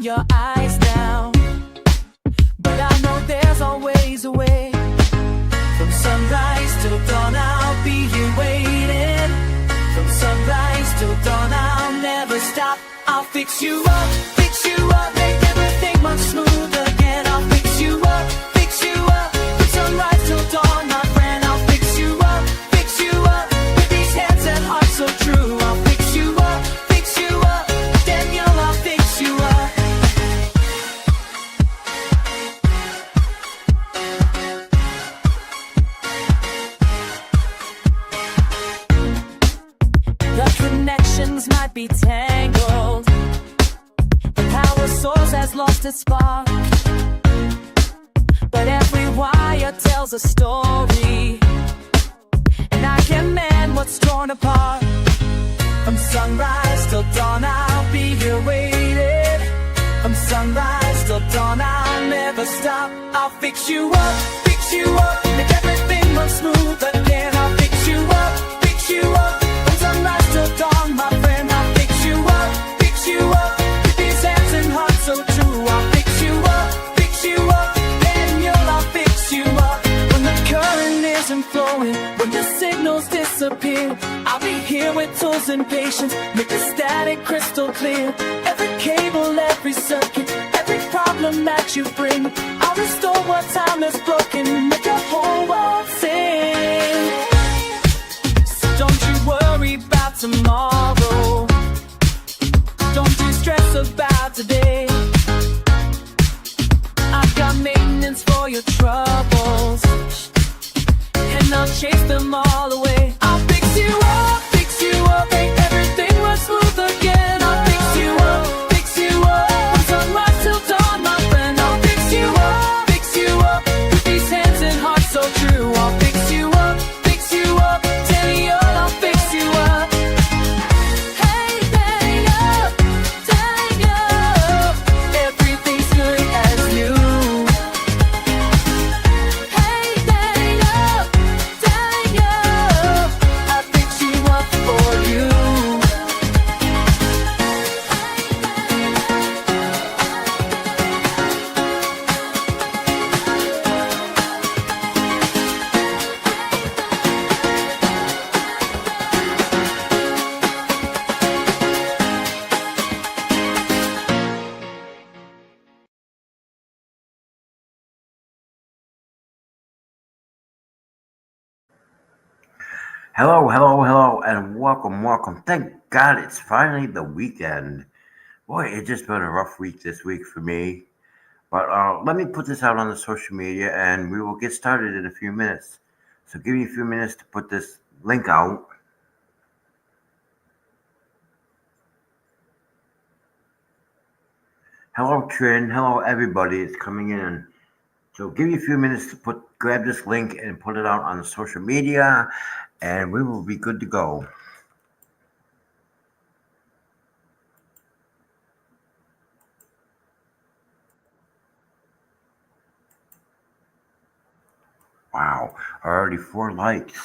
your eyes now, but I know there's always a way. From sunrise till dawn, I'll be here waiting. From sunrise till dawn, I'll never stop. I'll fix you up, make everything much smoother again. I'll fix you up, from sunrise till dawn, my friend. I'll fix you up, with these hands and heart so true. I'll fix you up, Daniel, I'll fix you up. The connections might be tangled, the power source has lost its spark, but every wire tells a story, and I can mend what's torn apart. From sunrise till dawn, I'll be here waiting. From sunrise till dawn, I'll never stop. I'll fix you up, make everything run smooth again. I'll fix you up, from sunrise till dawn, my friend. I'll fix you up, with these hands and heart so true. I'll fix you up, Daniel, I'll fix you up. When the current isn't flowing, when the signals disappear, I'll be here with tools and patience, make the static crystal clear. Every cable, every circuit, every problem that you bring, I'll restore what time has broken, make the whole world sing. So don't you worry about tomorrow, don't you stress about today. I've got maintenance for your troubles, and I'll chase them all away. I'll fix you up, make everything run smooth again. I'll fix you up, from sunrise till dawn, my friend. I'll fix you up, with these hands and heart so true. I'll fix you up, Daniel, I'll fix you up. Hey, Daniel, everything's good as new. Hey, Daniel, I fix you up for you. Hello, and welcome. Thank God it's finally the weekend. Boy, it's just been a rough week this week for me. But let me put this out on the social media, and we will get started in a few minutes. So give me a few minutes to put this link out. Hello, Trin. Hello, everybody. It's coming in. So give me a few minutes to grab this link and put it out on the social media, and we will be good to go. Wow, already 4 likes.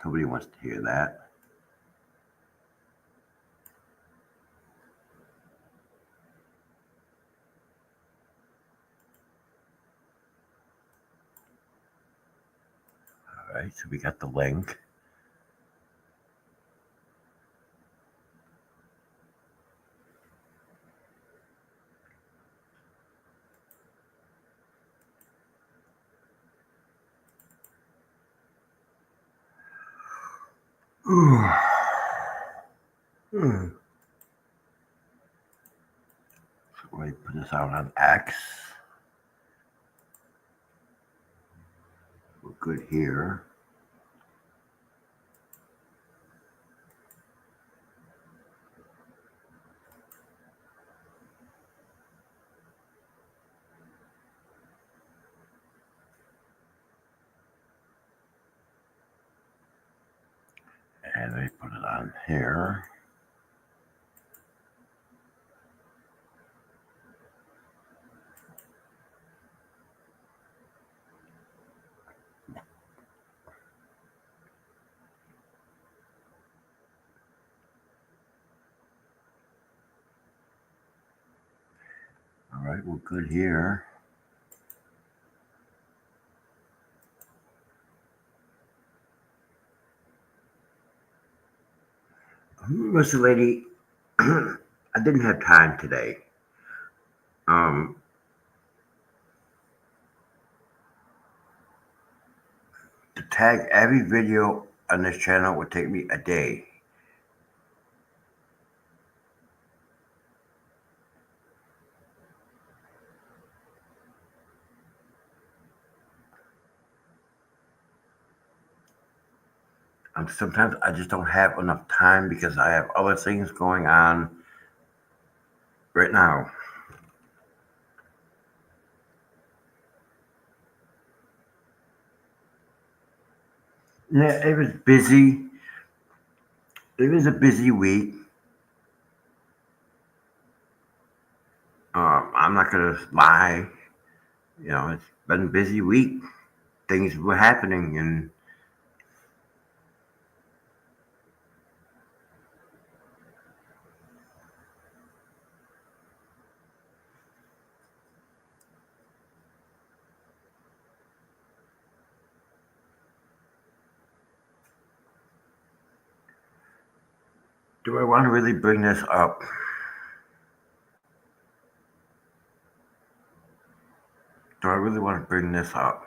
Nobody wants to hear that. All right, so we got the link. So we put this out on X. We're good here. And we put it on here. right, we're good here. Mr. Lady, I didn't have time today. Um, to tag every video on this channel would take me a day. And sometimes I just don't have enough time because I have other things going on right now. Yeah, it was busy. It was a busy week. I'm not gonna lie. It's been a busy week. Things were happening, and do I want to really bring this up? Do I really want to bring this up?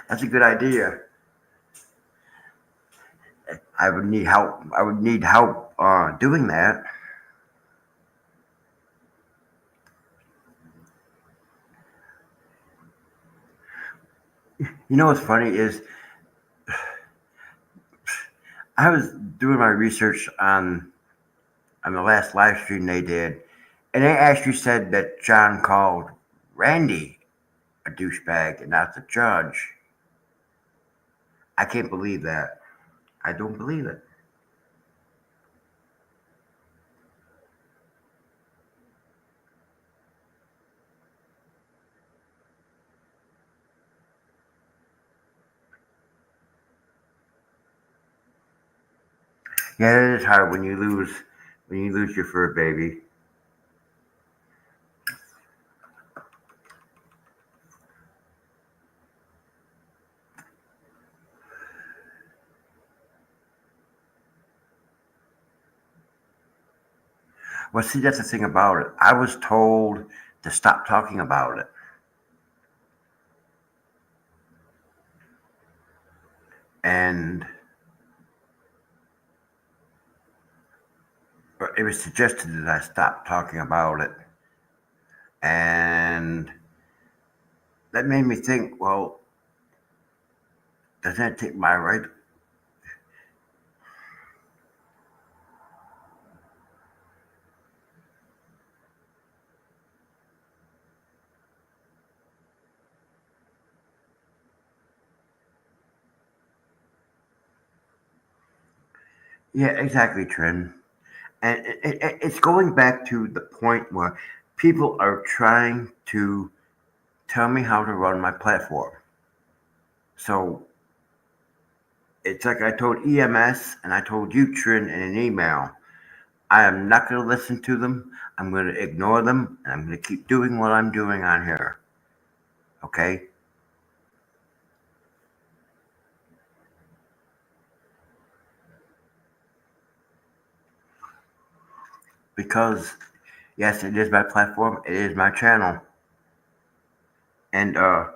That's a good idea. I would need help. I would need help doing that. You know what's funny is I was doing my research on the last live stream they did, and they actually said that John called Randy a douchebag and not the judge. I can't believe that. I don't believe it. Yeah, it is hard when you lose your fur baby. Well, see, that's the thing about it. I was told to stop talking about it, and it was suggested that I stop talking about it, and that made me think. Well, doesn't that take my right? Yeah, exactly, Trin. And it's going back to the point where people are trying to tell me how to run my platform. So it's like I told EMS and I told you, Trin, in an email. I am not going to listen to them. I'm going to ignore them, and I'm going to keep doing what I'm doing on here. Okay? Because yes, it is my platform. It is my channel, and um,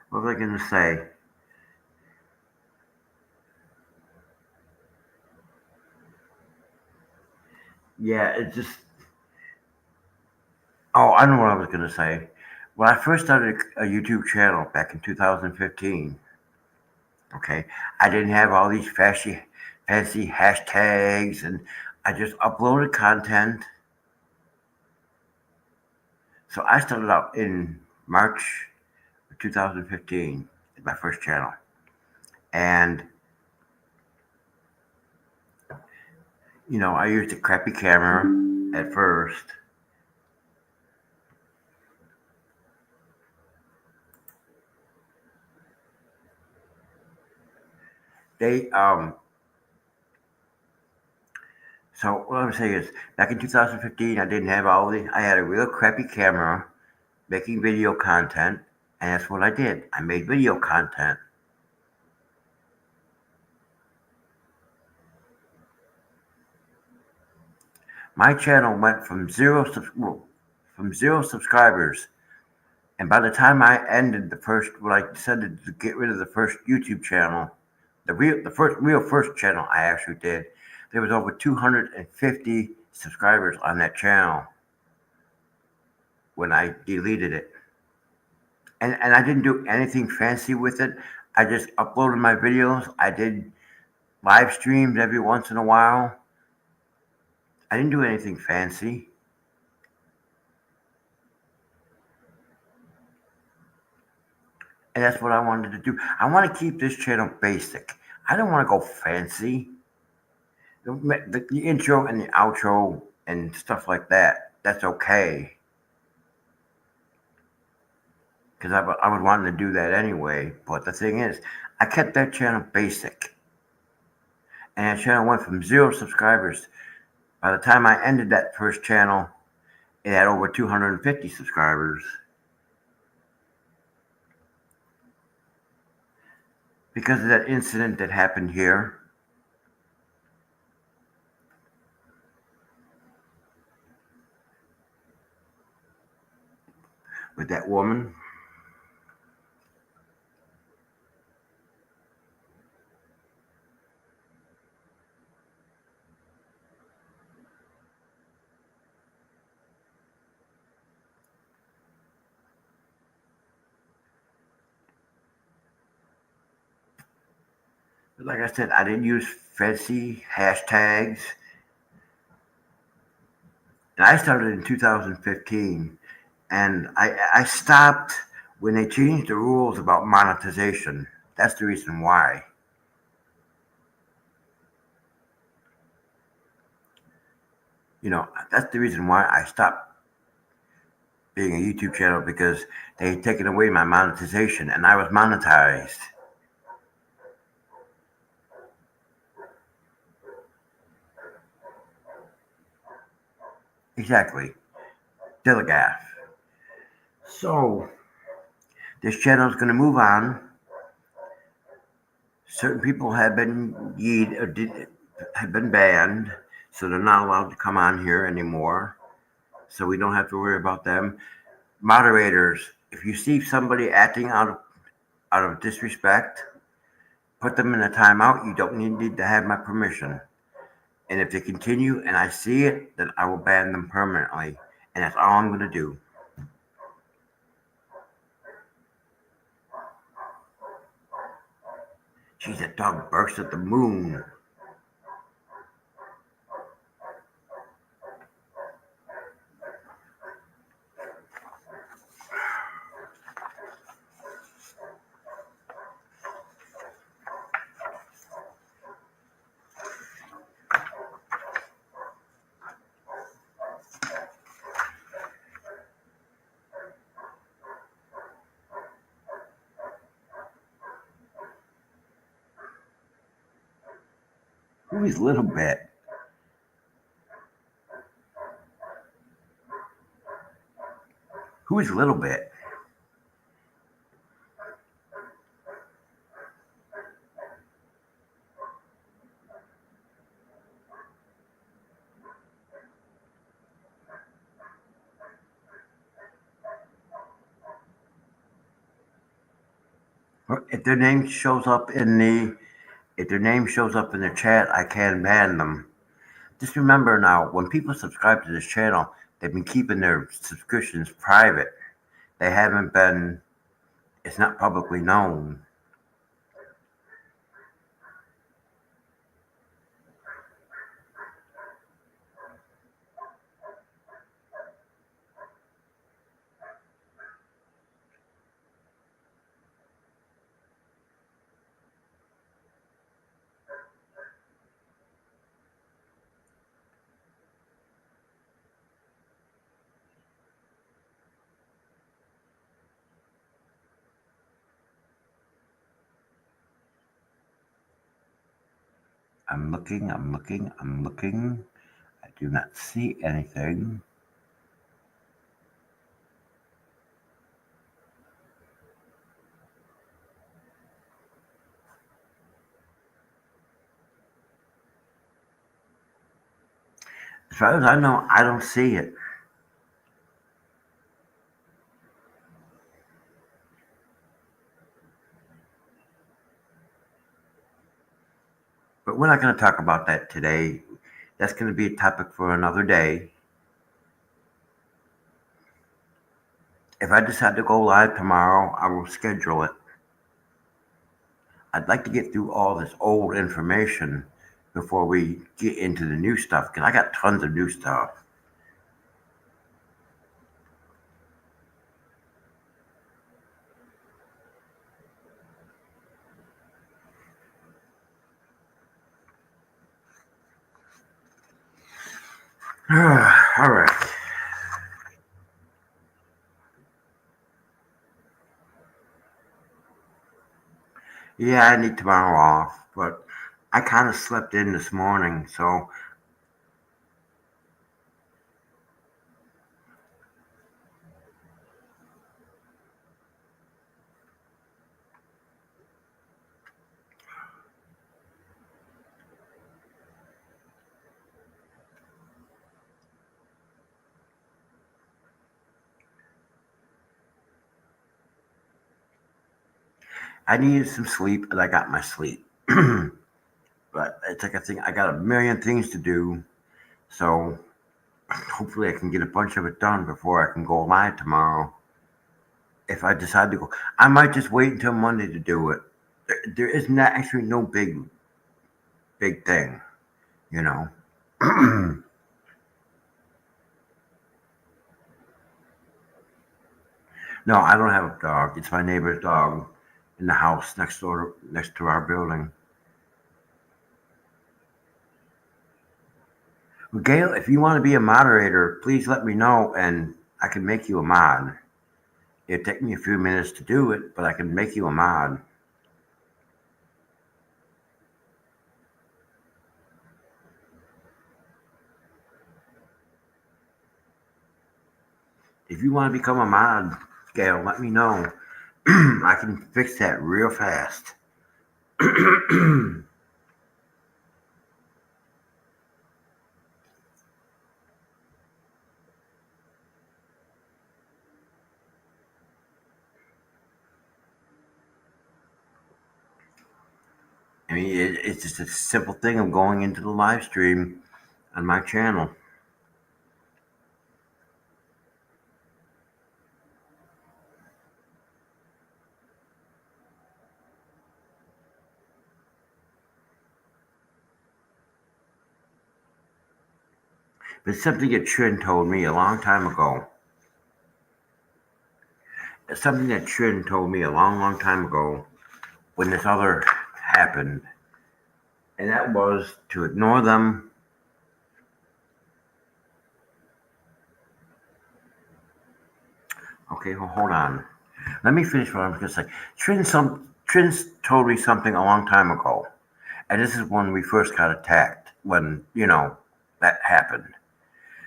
what was I going to say? Yeah, it just. Oh, I know what I was going to say. When I first started a YouTube channel back in 2015, okay, I didn't have all these fancy hashtags, and I just uploaded content. So I started out in March of 2015 at my first channel. And, I used a crappy camera at first. They, so what I'm saying is, back in 2015, I didn't have I had a real crappy camera making video content. And that's what I did. I made video content. My channel went from zero subscribers, and by the time I ended when I decided to get rid of the first YouTube channel, the first channel I actually did, there was over 250 subscribers on that channel when I deleted it, and I didn't do anything fancy with it. I just uploaded my videos. I did live streams every once in a while. I didn't do anything fancy. And that's what I wanted to do. I want to keep this channel basic. I don't want to go fancy. The intro and the outro and stuff like that, that's okay. Because I would want to do that anyway. But the thing is, I kept that channel basic. And that channel went from zero subscribers. By the time I ended that first channel, it had over 250 subscribers. Because of that incident that happened here. With that woman. Like I said, I didn't use fancy hashtags. And I started in 2015. And I stopped when they changed the rules about monetization. That's the reason why. That's the reason why I stopped being a YouTube channel, because they had taken away my monetization and I was monetized. Exactly. Telegraph. So, this channel is going to move on. Certain people have have been banned, so they're not allowed to come on here anymore. So we don't have to worry about them. Moderators, if you see somebody acting out of disrespect, put them in a timeout. You don't need to have my permission. And if they continue and I see it, then I will ban them permanently. And that's all I'm going to do. Geez, that dog barks at the moon. Who is Little Bit? Who is Little Bit? If their name shows up in the chat, I can ban them. Just remember now, when people subscribe to this channel, they've been keeping their subscriptions private. they haven't been, it's not publicly known. I'm looking. I do not see anything. As far as I know, I don't see it. But we're not going to talk about that today. That's going to be a topic for another day. If I decide to go live tomorrow, I will schedule it. I'd like to get through all this old information before we get into the new stuff because I got tons of new stuff. All right. Yeah, I need tomorrow off, but I kind of slept in this morning, so I needed some sleep and I got my sleep. But it's like I think I got a million things to do, so hopefully I can get a bunch of it done before I can go live tomorrow. If I decide to go, I might just wait until Monday to do it. There is not actually no big thing, you know. No, I don't have a dog. It's my neighbor's dog in the house next to our building. Well, Gail, if you want to be a moderator, please let me know and I can make you a mod. It'll take me a few minutes to do it, but I can make you a mod. If you want to become a mod, Gail, let me know. I can fix that real fast. I mean, it's just a simple thing of going into the live stream on my channel. But it's something that Trin told me a long time ago. It's something that Trin told me a long time ago when this other happened. And that was to ignore them. Okay, well, hold on. Let me finish what I'm going to say. Trin's told me something a long time ago. And this is when we first got attacked, when, that happened.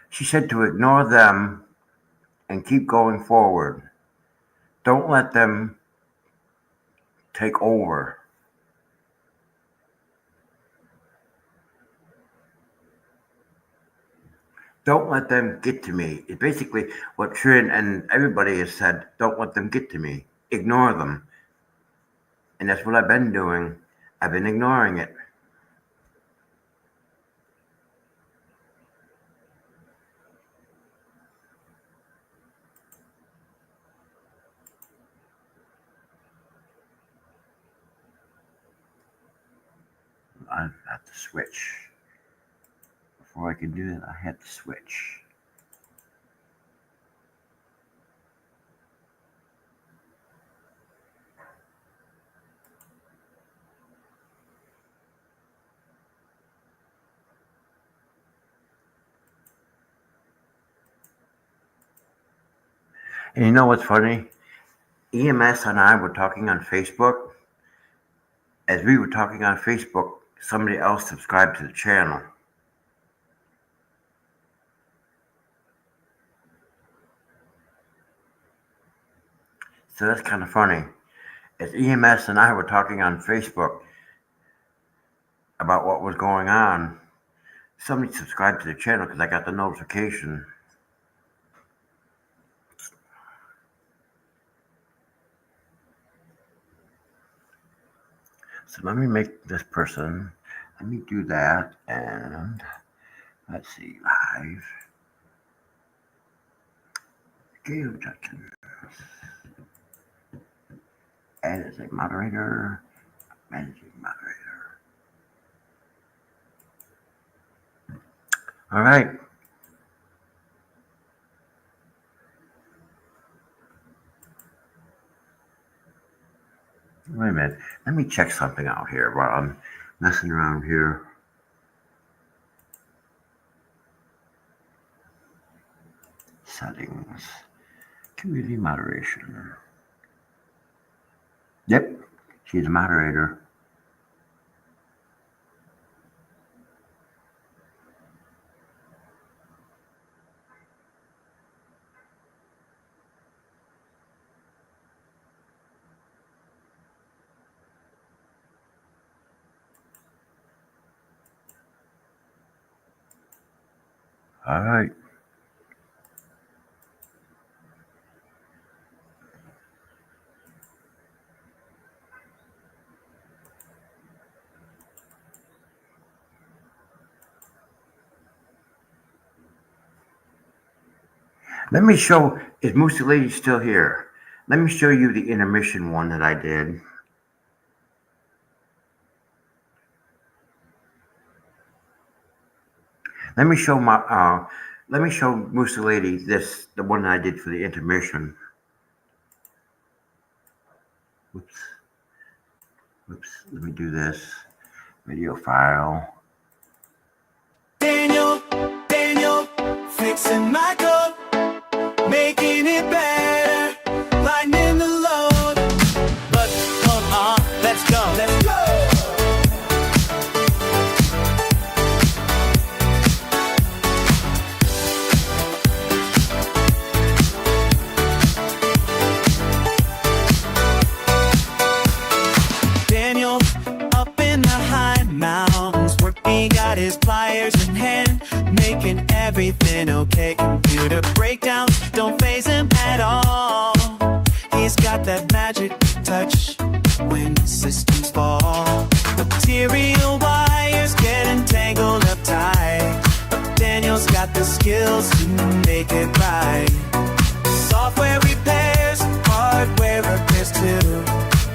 She said to ignore them and keep going forward. Don't let them take over. Don't let them get to me. It's basically what Trin and everybody has said. Don't let them get to me. Ignore them. And that's what I've been doing. I've been ignoring it. I have to switch. Before I can do that, I have to switch. And you know what's funny? EMS and I were talking on Facebook. As we were talking on Facebook, somebody else subscribed to the channel. So that's kind of funny. As EMS and I were talking on Facebook about what was going on, somebody subscribed to the channel because I got the notification. So let me make this person, let me do that, and let's see, live. Gail Judkins. Add as a moderator, managing moderator. All right. Wait a minute. Let me check something out here while I'm messing around here. Settings. Community moderation. Yep, she's a moderator. All right. Let me show, is Moosey Lady still here? Let me show you the intermission one that I did. Let me show Moosey Lady this, the one that I did for the intermission. Whoops. Let me do this. Video file. Daniel, fixing my code, making it better, lightening the load. But hold on, let's go. Daniel, up in the high mountains, working, got his pliers in hand, making everything okay. Computer breakdowns don't faze him at all. He's got that magic touch when systems fall. Material wires get entangled up tight, but Daniel's got the skills to make it right. Software repairs, hardware repairs too.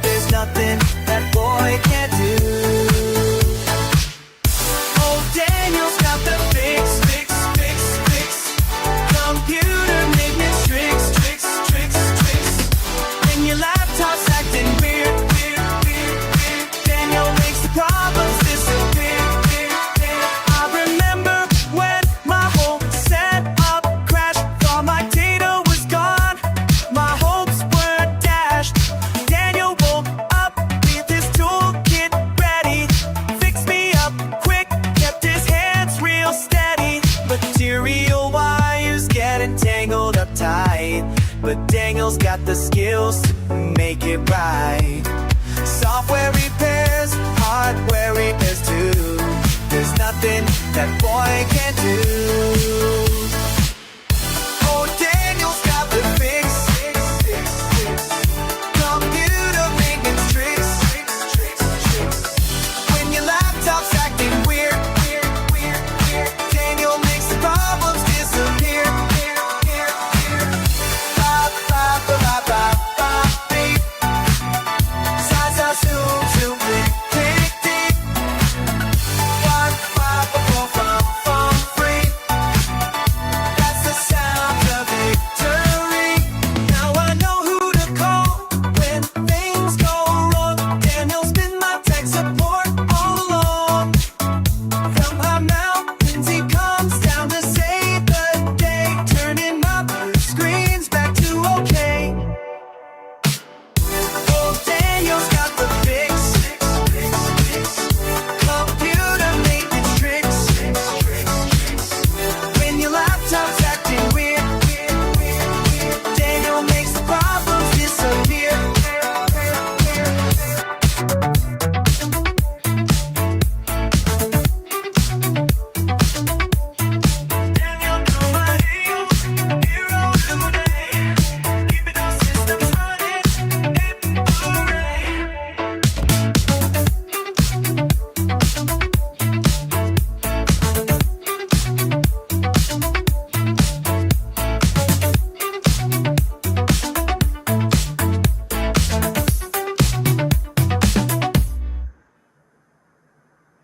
There's nothing that boy can't do. Oh, Daniel's got the fix. Computer maintenance tricks. When your laptop's acting weird, Daniel makes the problems disappear. I remember when my whole setup crashed, thought my data was gone, my hopes were dashed. Daniel woke up with his toolkit ready, fixed me up quick, kept his hands real steady. Material wires get entangled up tight, but Daniel's got the skills to make it right. Software repairs, hardware repairs too. There's nothing that boy can't do. Oh, Daniel's got the fix. Computer maintenance tricks. When your laptop's acting weird, Daniel makes the problems disappear.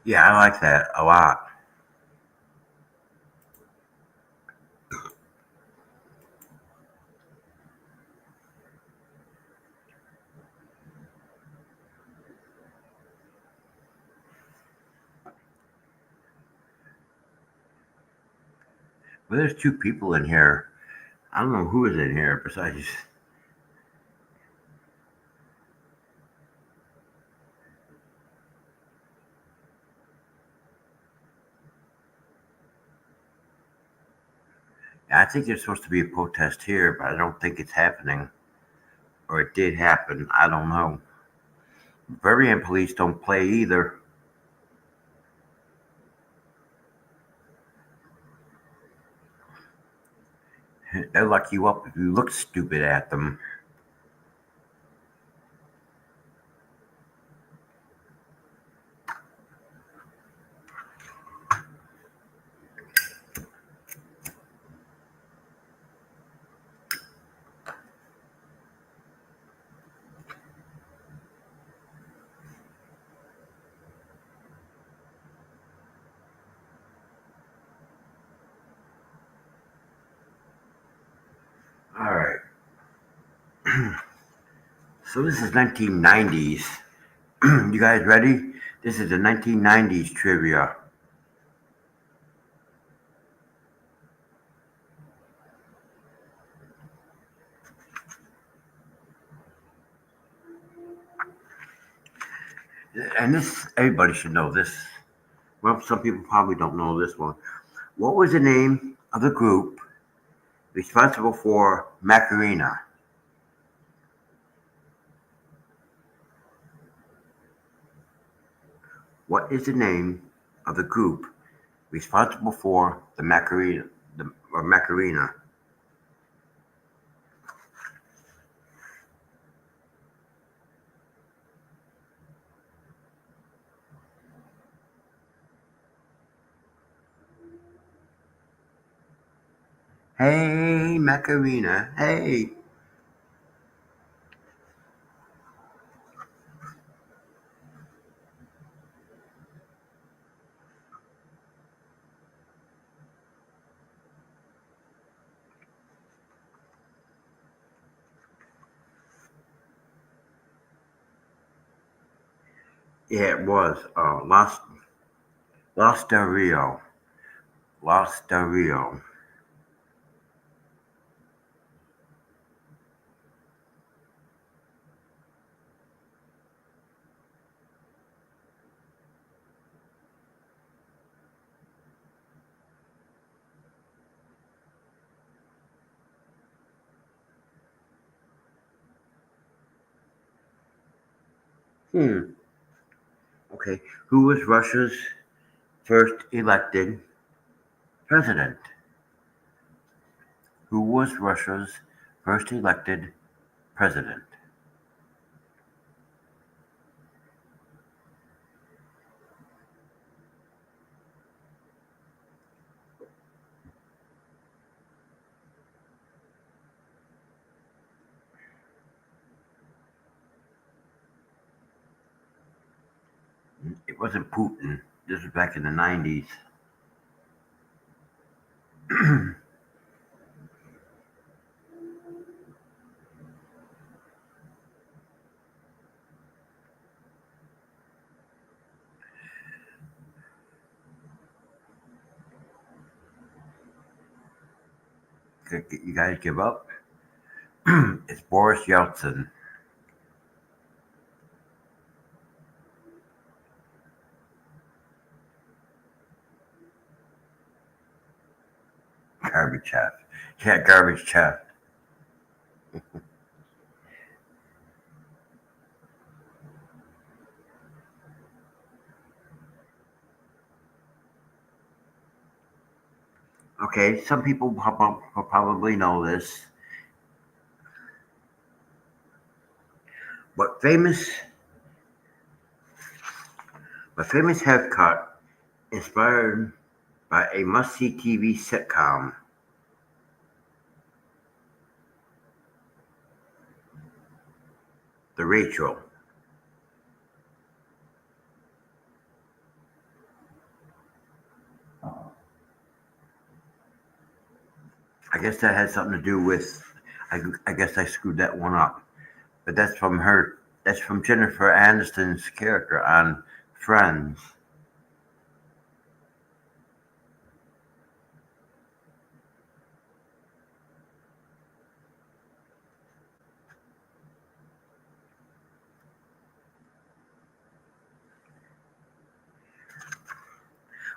Yeah, I like that a lot. But there's two people in here. I don't know who is in here besides. I think there's supposed to be a protest here, but I don't think it's happening. Or it did happen. I don't know. Bavarian police don't play either. They'll lock you up if you look stupid at them. All right. So this is 1990s. You guys ready? This is the 1990s trivia. And this, everybody should know this. Well, some people probably don't know this one. What was the name of the group responsible for Macarena? What is the name of the group responsible for the Macarena? Or Macarena? Hey, Macarena. Hey. Yeah, it was Lost Del Rio. Lost Del Rio. Hmm. Okay. Who was Russia's first elected president? Who was Russia's first elected president? It wasn't Putin. This was back in the 90s. You guys give up? It's Boris Yeltsin. Garbage chef. Yeah, garbage chef. Okay, some people probably know this, but famous haircut inspired by a must-see TV sitcom, The Rachel. I guess that had something to do with. I guess I screwed that one up. But that's from her. That's from Jennifer Aniston's character on Friends.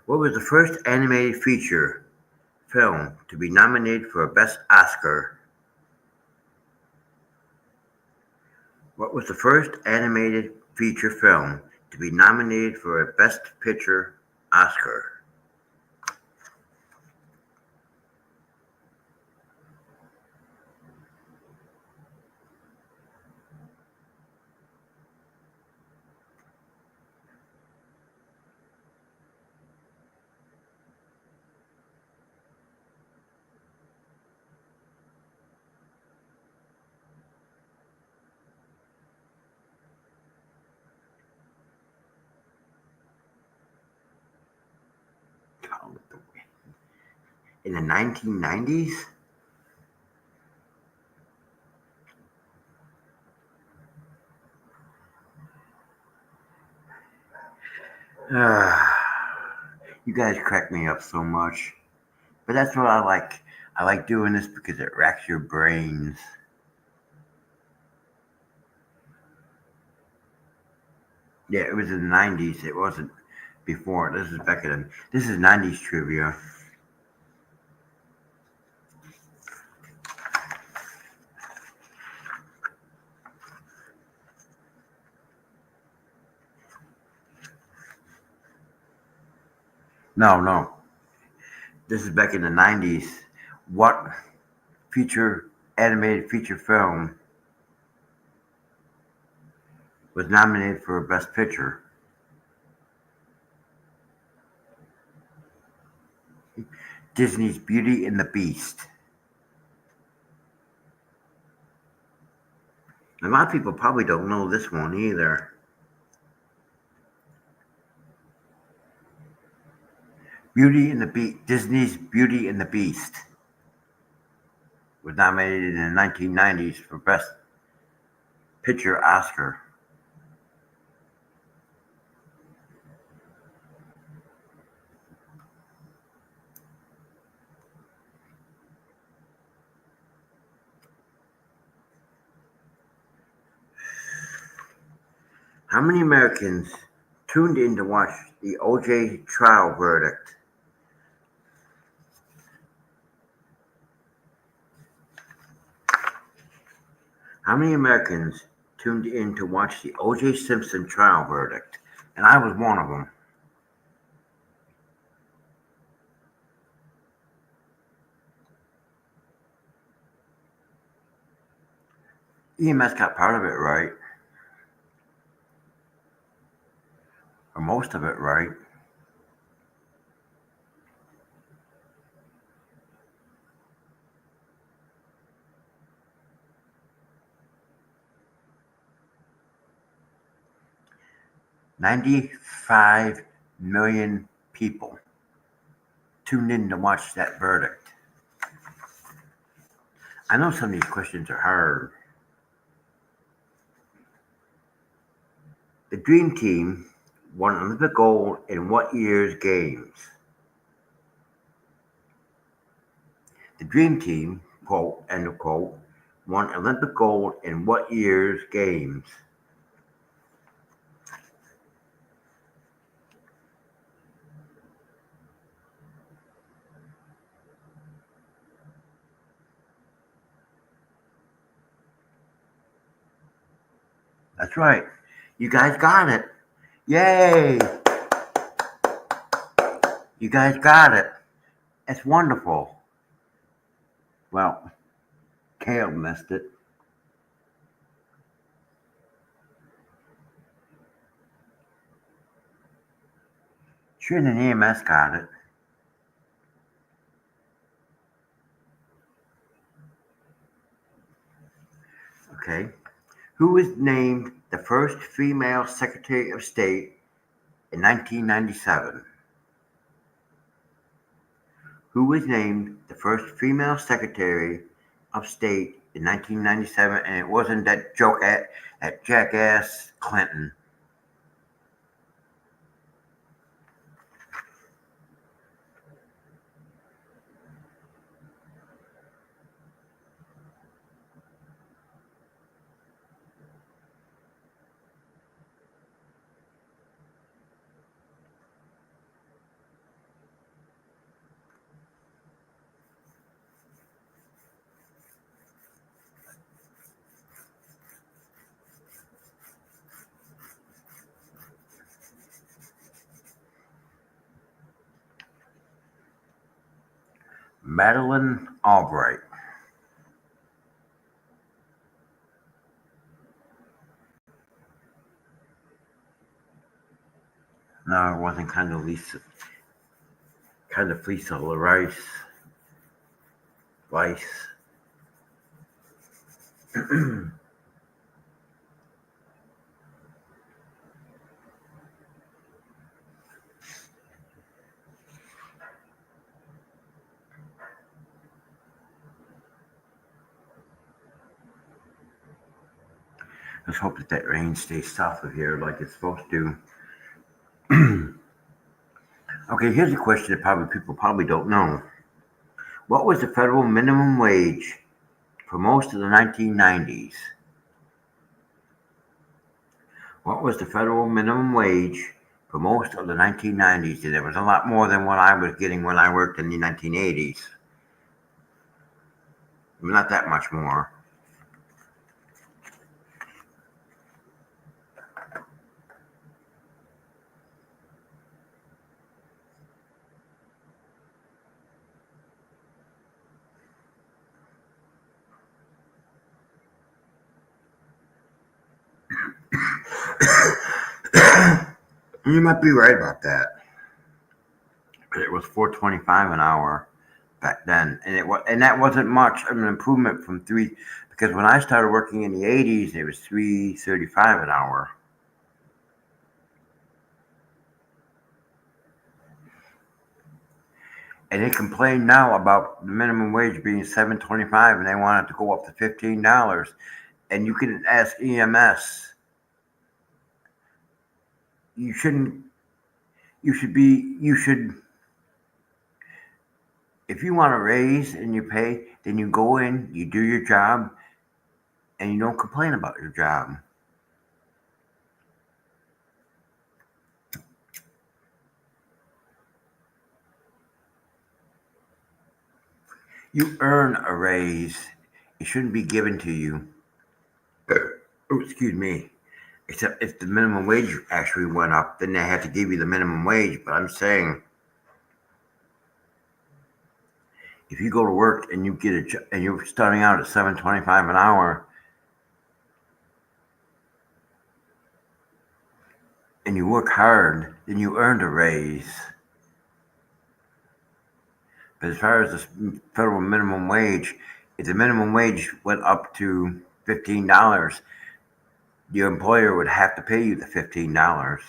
What was the first animated feature film to be nominated for a Best Oscar? What was the first animated feature film to be nominated for a Best Picture Oscar? In the 1990s? You guys crack me up so much. But that's what I like. I like doing this because it racks your brains. Yeah, it was in the 90s. It wasn't before. This is back in. This is 90s trivia. No, no. This is back in the 90s. What feature animated feature film was nominated for Best Picture? Disney's Beauty and the Beast. A lot of people probably don't know this one either. Beauty and the Beast. Disney's Beauty and the Beast was nominated in the 1990s for Best Picture Oscar. How many Americans tuned in to watch the O.J. trial verdict? How many Americans tuned in to watch the O.J. Simpson trial verdict? And I was one of them. EMS got part of it right, or most of it right. $95 million people tuned in to watch that verdict. I know some of these questions are hard. The Dream Team won Olympic gold in what year's games? The Dream Team, quote, end of quote, won Olympic gold in what year's games? That's right. You guys got it. Yay! You guys got it. It's wonderful. Well, Kale missed it. Sure, the EMS got it. Okay. Who was named the first female Secretary of State in 1997? who was named the first female Secretary of State in 1997, and it wasn't that joke at jackass Clinton. Madeleine Albright. No, it wasn't kind of Lisa Rice. Let's hope that rain stays south of here like it's supposed to. Okay, here's a question that probably people probably don't know. What was the federal minimum wage for most of the 1990s? What was the federal minimum wage for most of the 1990s? And it was a lot more than what I was getting when I worked in the 1980s. Not that much more. You might be right about that. But it was $4.25 an hour back then, and that wasn't much of an improvement from three. Because when I started working in the '80s, it was $3.35 an hour. And they complain now about the minimum wage being $7.25, and they want it to go up to $15. And you can ask EMS. You shouldn't. You should be. You should. If you want a raise and you pay, then you go in, you do your job, and you don't complain about your job. You earn a raise. It shouldn't be given to you. Oh, excuse me. Except if the minimum wage actually went up, then they have to give you the minimum wage. But I'm saying, if you go to work and you get and you're starting out at $7.25 an hour, and you work hard, then you earned a raise. But as far as the federal minimum wage, if the minimum wage went up to $15, your employer would have to pay you the $15.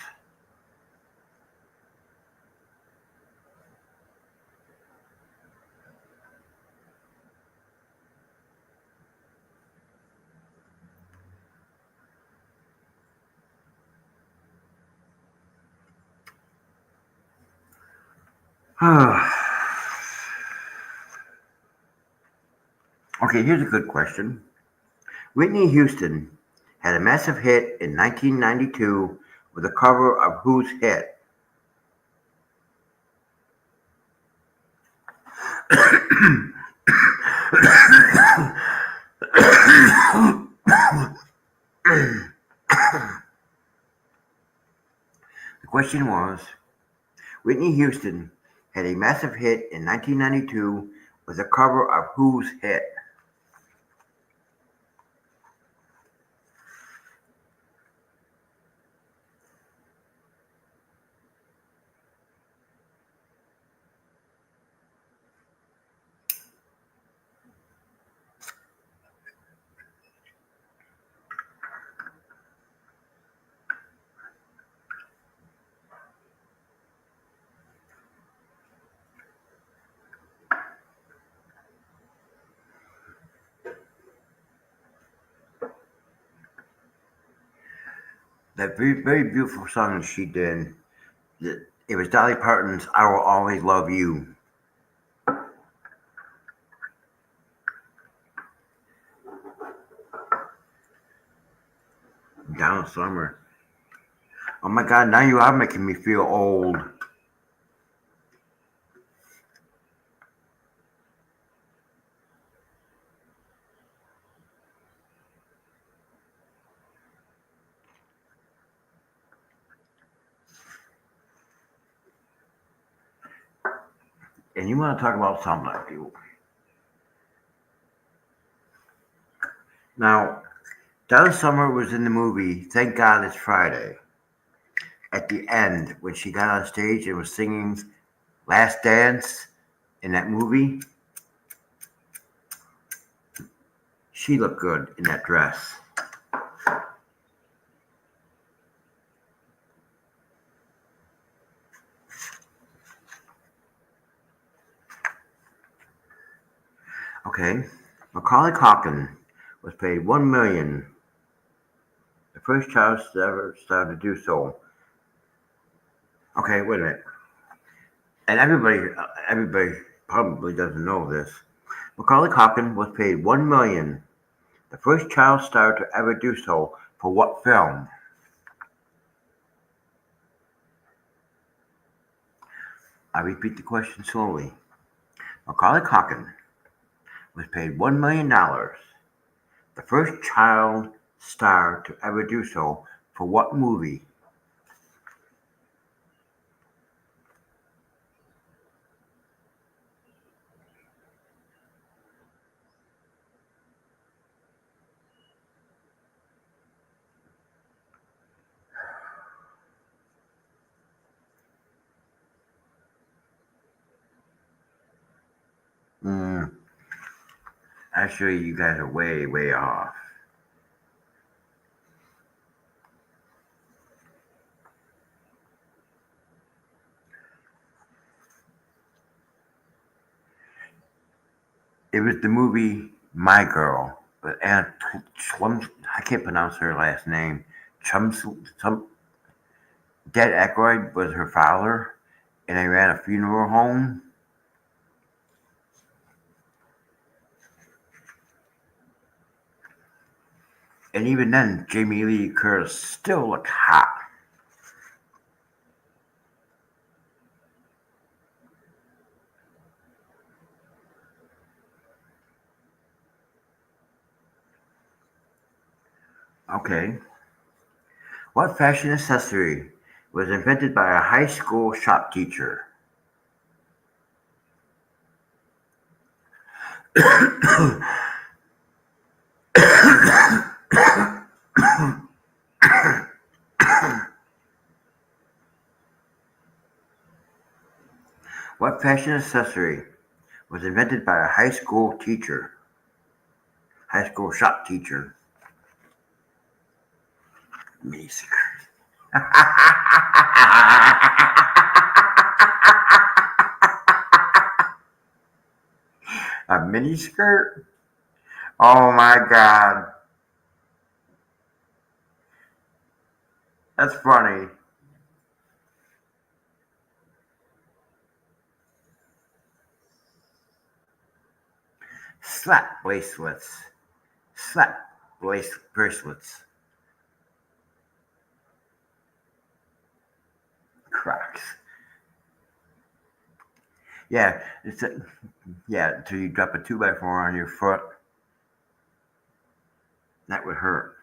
Okay, here's a good question. Whitney Houston had a massive hit in 1992 with a cover of whose hit? The question was, Whitney Houston had a massive hit in 1992 with a cover of whose hit? That very, very beautiful song that she did. It was Dolly Parton's "I Will Always Love You." Donna Summer. Oh my God! Now you are making me feel old. And you want to talk about something like you? Now, Donna Summer was in the movie "Thank God It's Friday." At the end, when she got on stage and was singing "Last Dance" in that movie, she looked good in that dress. Okay, Macaulay Culkin was paid $1 million, the first child to ever start to do so. Okay, wait a minute. And everybody probably doesn't know this. Macaulay Culkin was paid $1 million, the first child star to ever do so. For what film? I repeat the question slowly. Macaulay Culkin was paid $1 million, the first child star to ever do so. For what movie? Mm, actually, you guys are way, way off. It was the movie My Girl with Anna Chlum. I can't pronounce her last name. Some Dead Aykroyd was her father, and they ran a funeral home. And even then, Jamie Lee Curtis still looked hot. Okay. What fashion accessory was invented by a high school shop teacher? What fashion accessory was invented by a high school shop teacher? Miniskirt. A miniskirt? Oh my God, that's funny. Slap bracelets. Slap bracelets. Crocs. Yeah, yeah. Until you drop a 2x4 on your foot, that would hurt.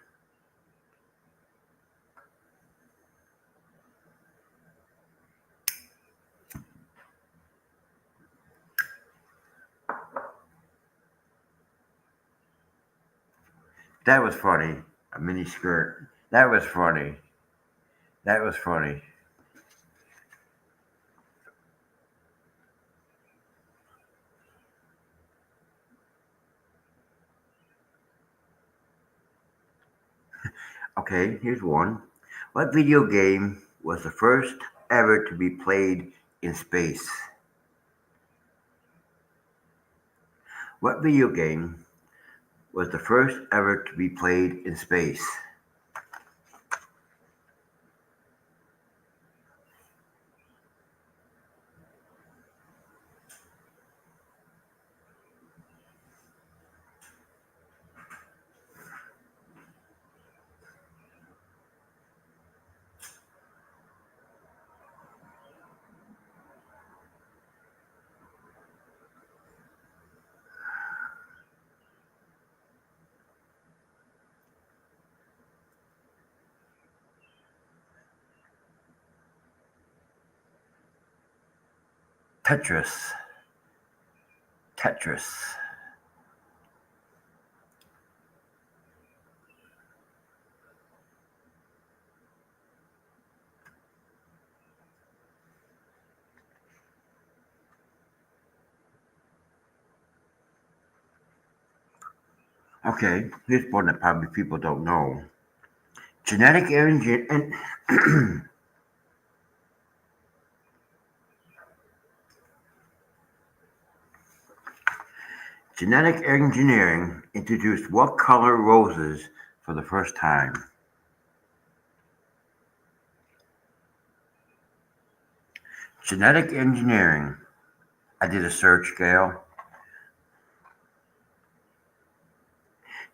That was funny. A mini skirt. That was funny. That was funny. Okay, here's one. What video game was the first ever to be played in space? What video game was the first ever to be played in space? Tetris. Tetris. Okay, here's one that probably people don't know. Genetic engineering. Genetic engineering introduced what color roses for the first time? Genetic engineering. I did a search, Gail.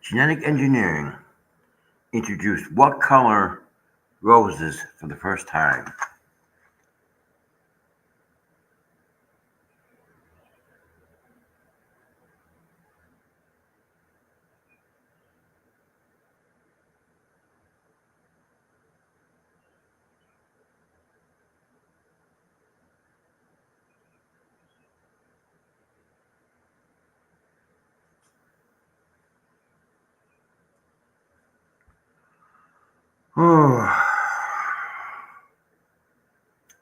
Genetic engineering introduced what color roses for the first time? Oh,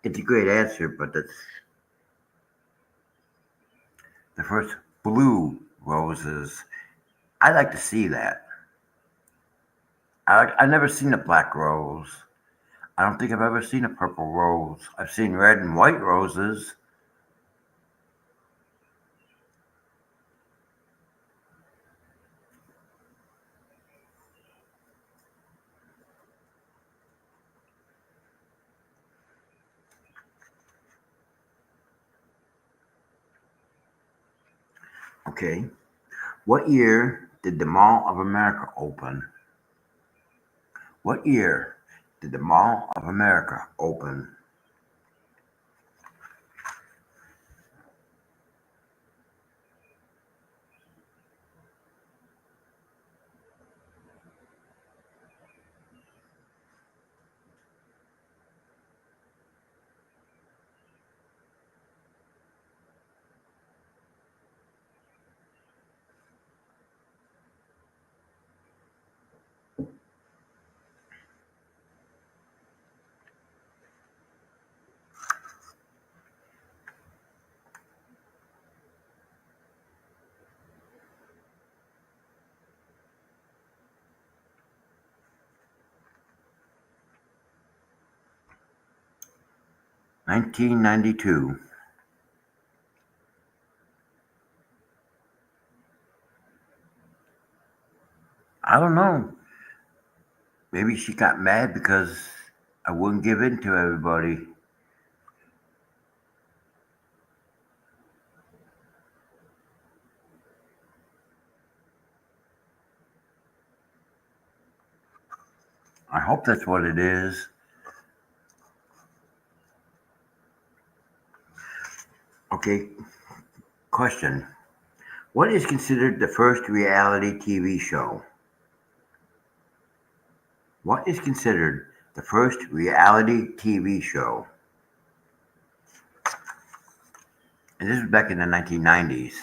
it's a great answer, but that's the first blue roses. I'd like to see that. I've never seen a black rose. I don't think I've ever seen a purple rose. I've seen red and white roses. Okay. What year did the Mall of America open? What year did the Mall of America open? 1992. I don't know. Maybe she got mad because I wouldn't give in to everybody. I hope that's what it is. Okay, question. What is considered the first reality TV show? What is considered the first reality TV show? And this was back in the 1990s.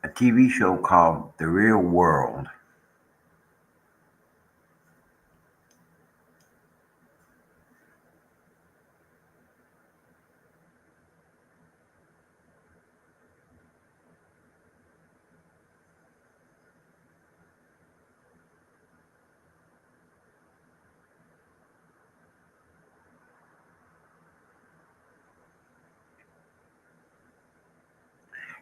A TV show called The Real World.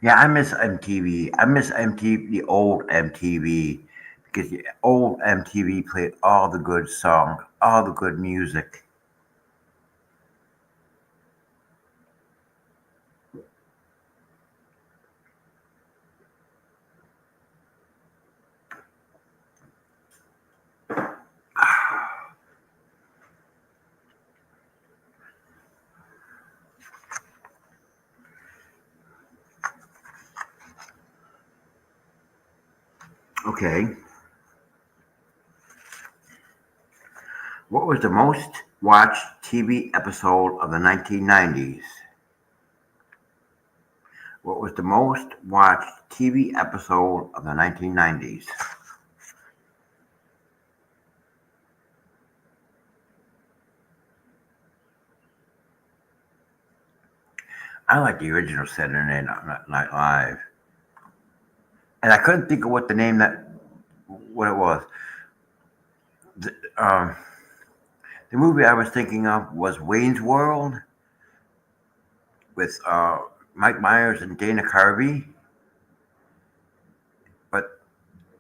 Yeah, I miss MTV. I miss MTV, the old MTV, because the old MTV played all the good songs, all the good music. Okay, what was the most watched TV episode of the 1990s? What was the most watched TV episode of the 1990s? I like the original Saturday Night Live, and I couldn't think of what it was. The, um, the movie I was thinking of was Wayne's World with Mike Myers and Dana Carvey, but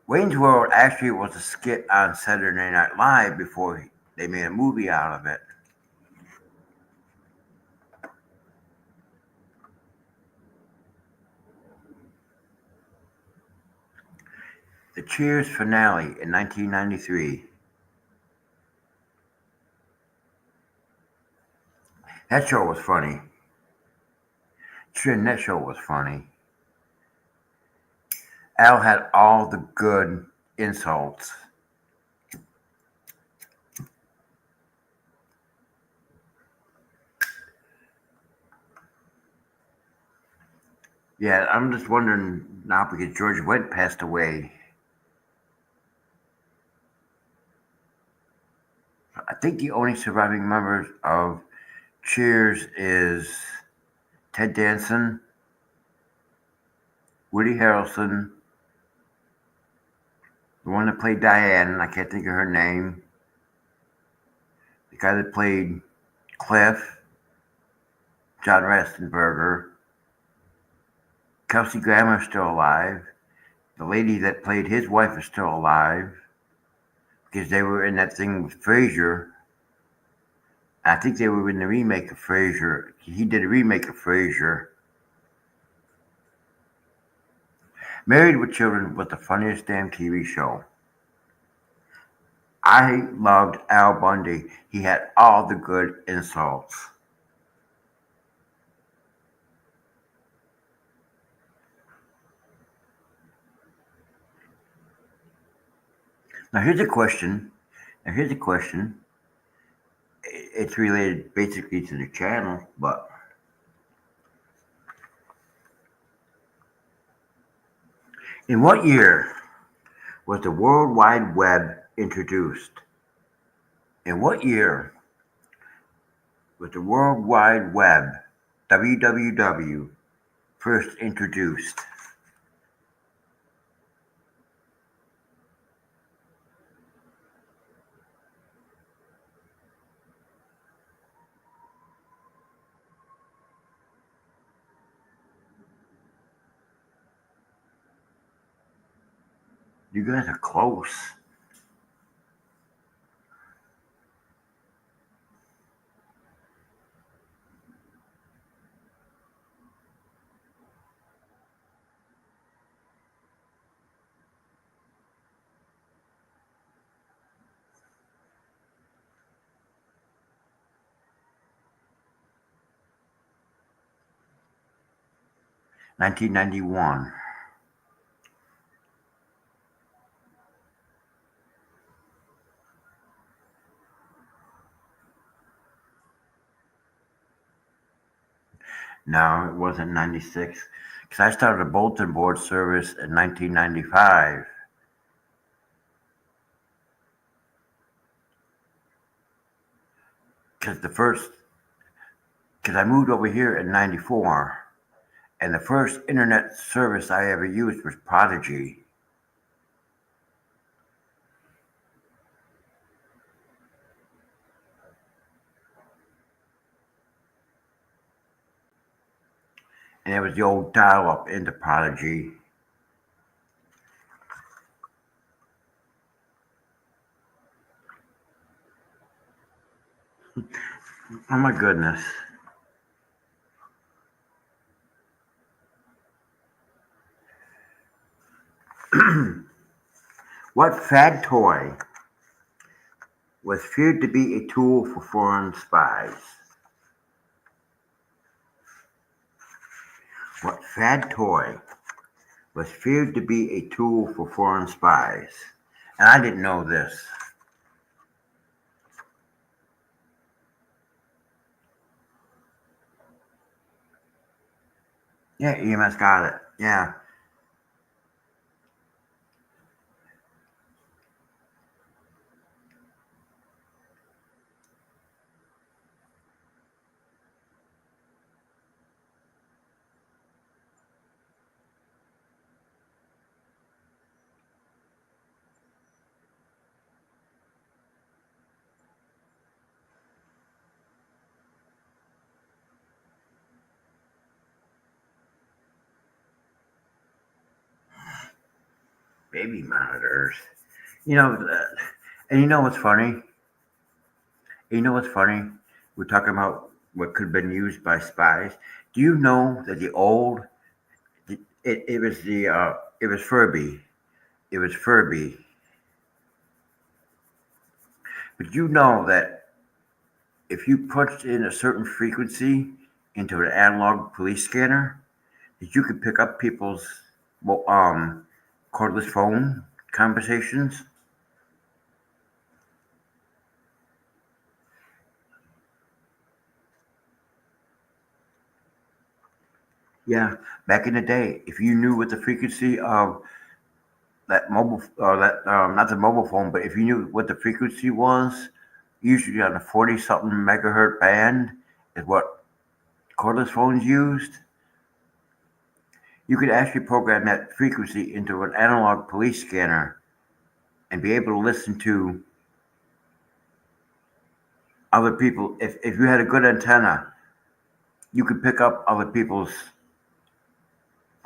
Wayne's World actually was a skit on Saturday Night Live before they made a movie out of it. The Cheers finale in 1993. That show was funny. Trin, that show was funny. Al had all the good insults. Yeah, I'm just wondering now because George Wendt passed away. I think the only surviving members of Cheers is Ted Danson, Woody Harrelson, the one that played Diane, I can't think of her name, the guy that played Cliff, John Rastenberger, Kelsey Grammer's still alive, the lady that played his wife is still alive because they were in that thing with Frasier. I think they were in the remake of Frasier. He did a remake of Frasier. Married with Children was the funniest damn TV show. I loved Al Bundy. He had all the good insults. Now here's a question. Now here's a question. It's related basically to the channel, but in what year was the World Wide Web introduced? In what year was the World Wide Web, WWW, first introduced? You guys are close. 1991. No, it wasn't 96. Because I started a bulletin board service in 1995. Because because I moved over here in 94. And the first internet service I ever used was Prodigy. And it was the old dial-up into Prodigy. Oh my goodness. What fad toy was feared to be a tool for foreign spies? What fad toy was feared to be a tool for foreign spies? And I didn't know this. Yeah, EMS got it. Yeah. Baby monitors. You know, and you know what's funny? You know what's funny? We're talking about what could have been used by spies. Do you know that the old, it was it was Furby. It was Furby. But you know that if you punched in a certain frequency into an analog police scanner, that you could pick up people's well, cordless phone conversations. Yeah, back in the day, if you knew what the frequency of that mobile, that not the mobile phone, but if you knew what the frequency was, usually on a 40 something megahertz band, is what cordless phones used. You could actually program that frequency into an analog police scanner and be able to listen to other people. If you had a good antenna, you could pick up other people's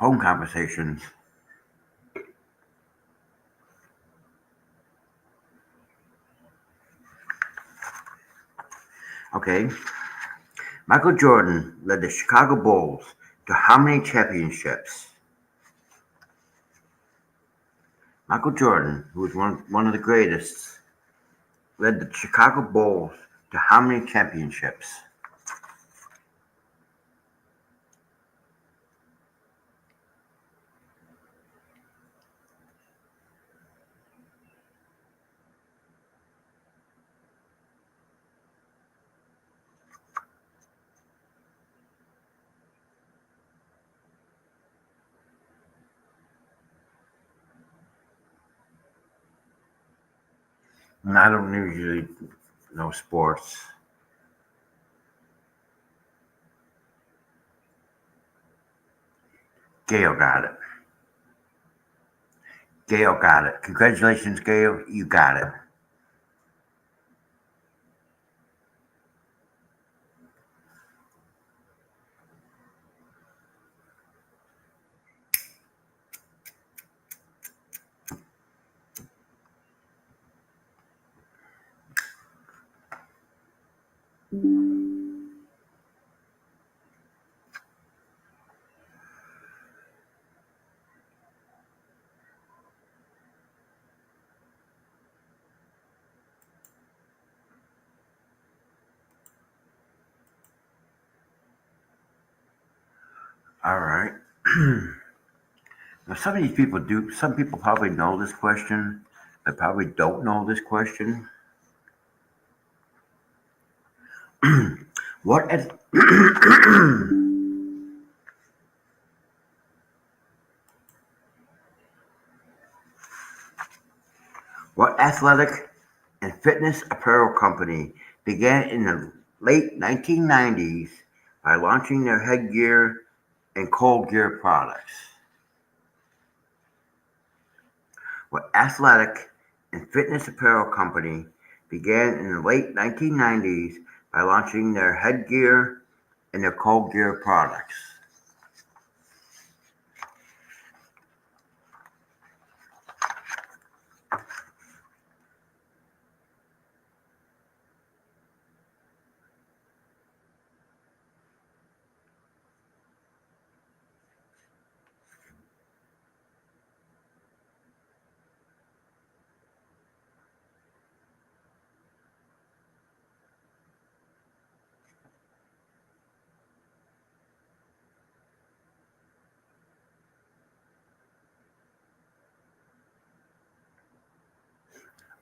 phone conversations. Okay. Michael Jordan led the Chicago Bulls to how many championships? Michael Jordan, who was one of the greatest, led the Chicago Bulls to how many championships? And I don't usually know sports. Gail got it. Gail got it. Congratulations, Gail. You got it. All right. Now, some of these people do. Some people probably know this question. They probably don't know this question. What at, what athletic and fitness apparel company began in the late 1990s by launching their headgear and cold gear products? What athletic and fitness apparel company began in the late 1990s by launching their headgear and their cold gear products?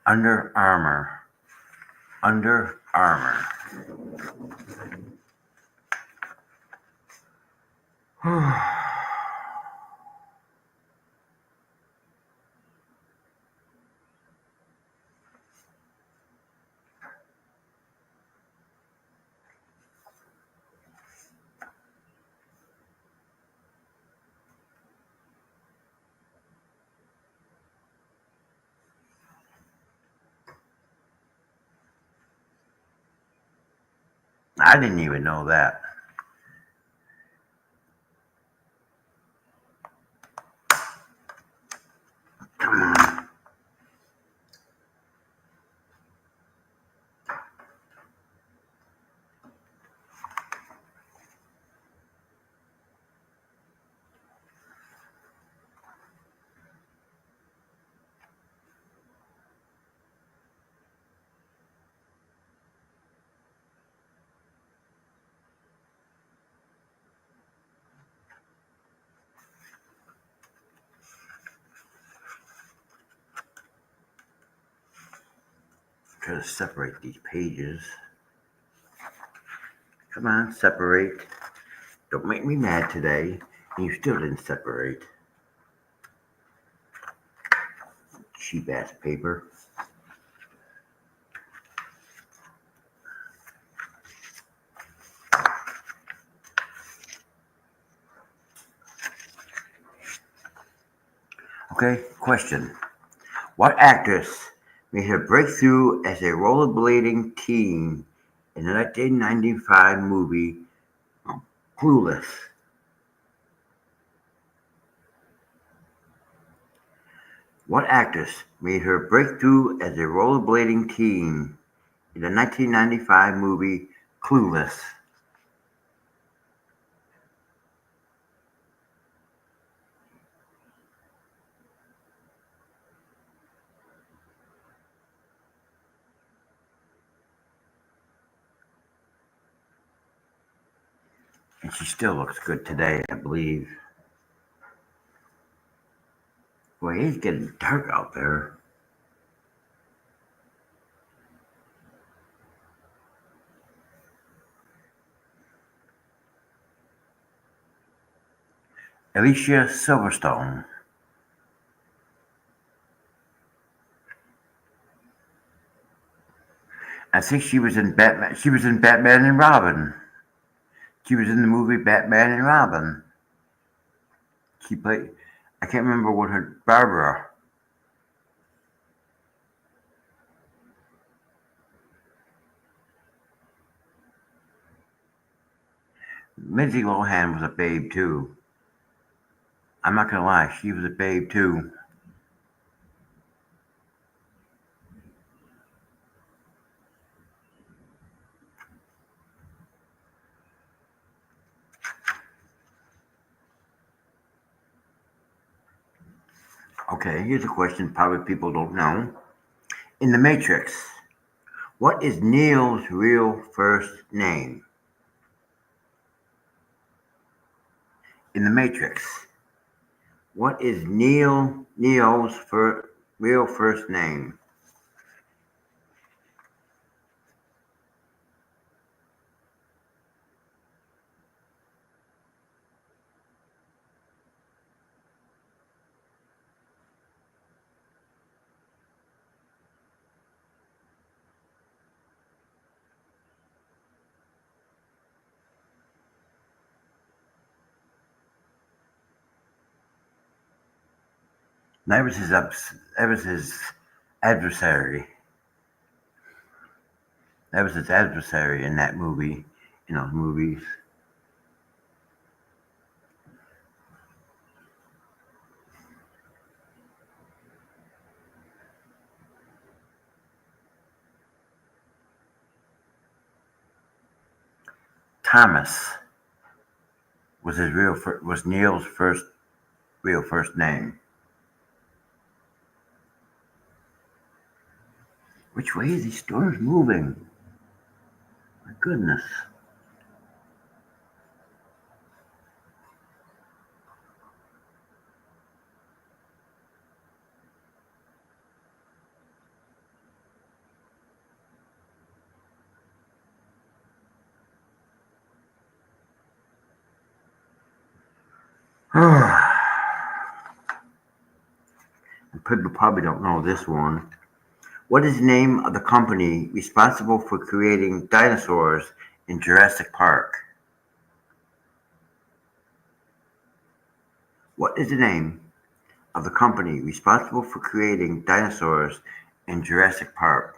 Under Armour. Under Armour. I didn't even know that. Try to separate these pages. Come on, separate. Don't make me mad today. And you still didn't separate. Cheap ass paper. Okay, question. What actress made her breakthrough as a rollerblading teen in the 1995 movie Clueless? What actress made her breakthrough as a rollerblading teen in the 1995 movie Clueless? And she still looks good today, I believe. Boy, it's getting dark out there. Alicia Silverstone. I think she was in Batman. She was in Batman and Robin. She was in the movie Batman and Robin. She played. I can't remember what her Barbara. Lindsay Lohan was a babe too. I'm not gonna lie, she was a babe too. Okay, here's a question probably people don't know. In The Matrix, what is Neil's real first name? In The Matrix, what is Neo's real first name? That was his adversary. That was his adversary in that movie, in those movies. Thomas was Neil's real first name. Which way is these stores moving? My goodness. People probably don't know this one. What is the name of the company responsible for creating dinosaurs in Jurassic Park? What is the name of the company responsible for creating dinosaurs in Jurassic Park?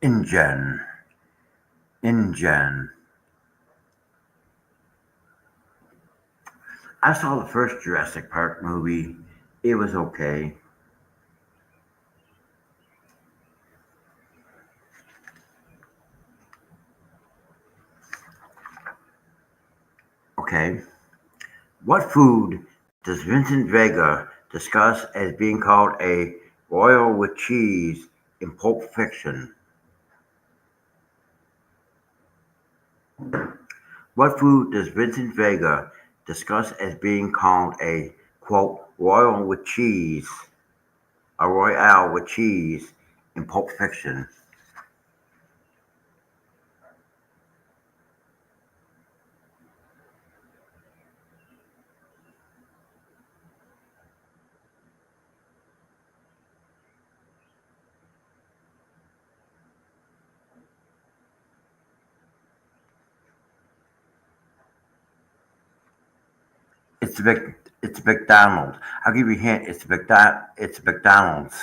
InGen. InGen. I saw the first Jurassic Park movie. It was okay. Okay. What food does Vincent Vega discuss as being called a royal with cheese in Pulp Fiction? What food does Vincent Vega discuss as being called a quote royal with cheese, a royale with cheese in Pulp Fiction? It's McDonald's. I'll give you a hint. It's McDonald's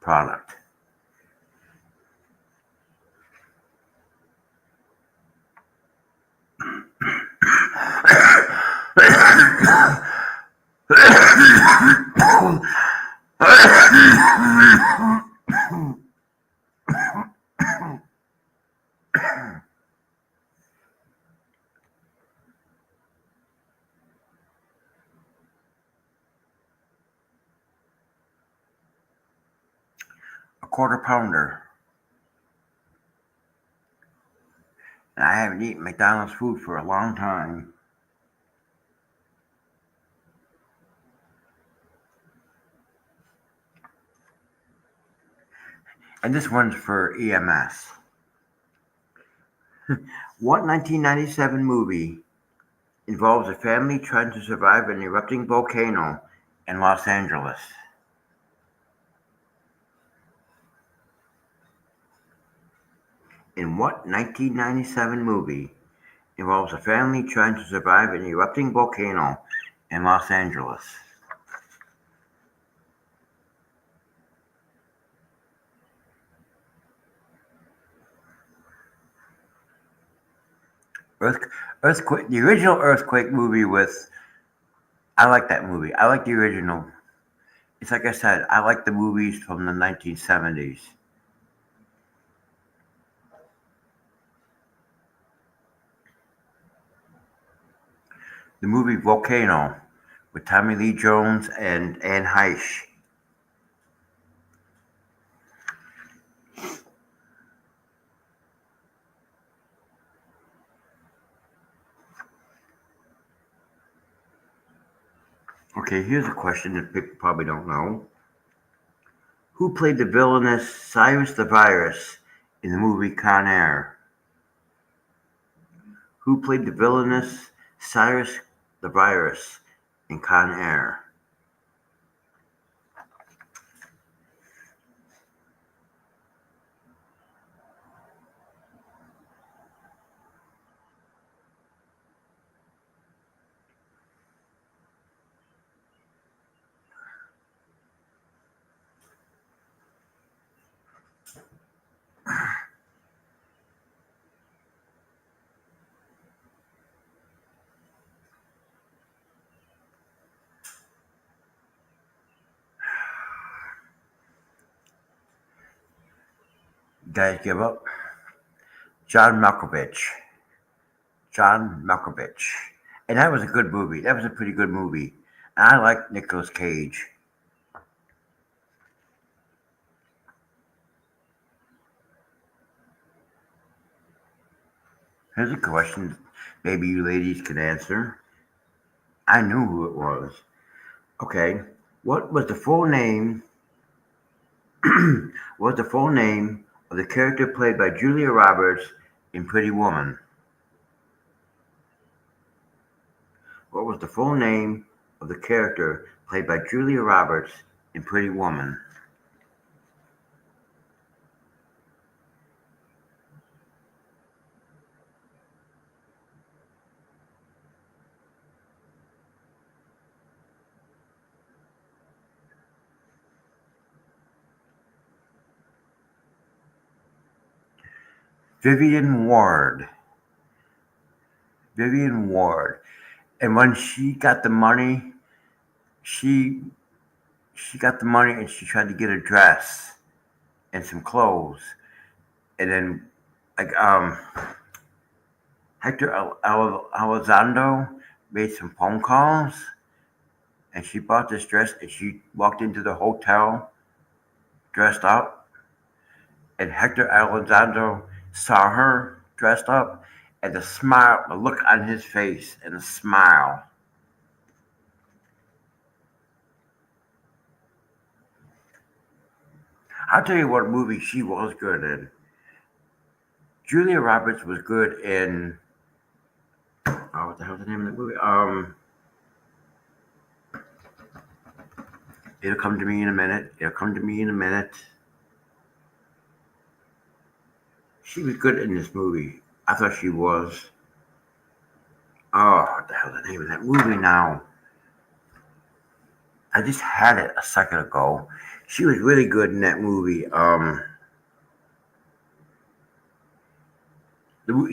product. A quarter pounder. And I haven't eaten McDonald's food for a long time. And this one's for EMS. What 1997 movie involves a family trying to survive an erupting volcano in Los Angeles? In what 1997 movie involves a family trying to survive an erupting volcano in Los Angeles? Earth, Earthquake, the original Earthquake movie with. I like that movie. I like the original. It's like I said, I like the movies from the 1970s. The movie Volcano with Tommy Lee Jones and Anne Heche. Okay, here's a question that people probably don't know. Who played the villainous Cyrus the Virus in the movie Con Air? Who played the villainous Cyrus the Virus in Con Air? Guys, give up. John Malkovich. John Malkovich. And that was a good movie. That was a pretty good movie. And I like Nicolas Cage. Here's a question maybe you ladies can answer. I knew who it was. Okay. What was the full name what was the full name of the character played by Julia Roberts in Pretty Woman? What was the full name of the character played by Julia Roberts in Pretty Woman? Vivian Ward. Vivian Ward. And when she got the money, she she got the money and she tried to get a dress and some clothes. And then like Hector Elizondo made some phone calls and she bought this dress and she walked into the hotel dressed up and Hector Elizondo saw her dressed up and the smile, the look on his face and the smile. I'll tell you what movie she was good in. Julia Roberts was good in what the hell's the name of the movie? It'll come to me in a minute. It'll come to me in a minute. She was good in this movie. I thought she was. Oh, what the hell's the name of that movie now? I just had it a second ago. She was really good in that movie.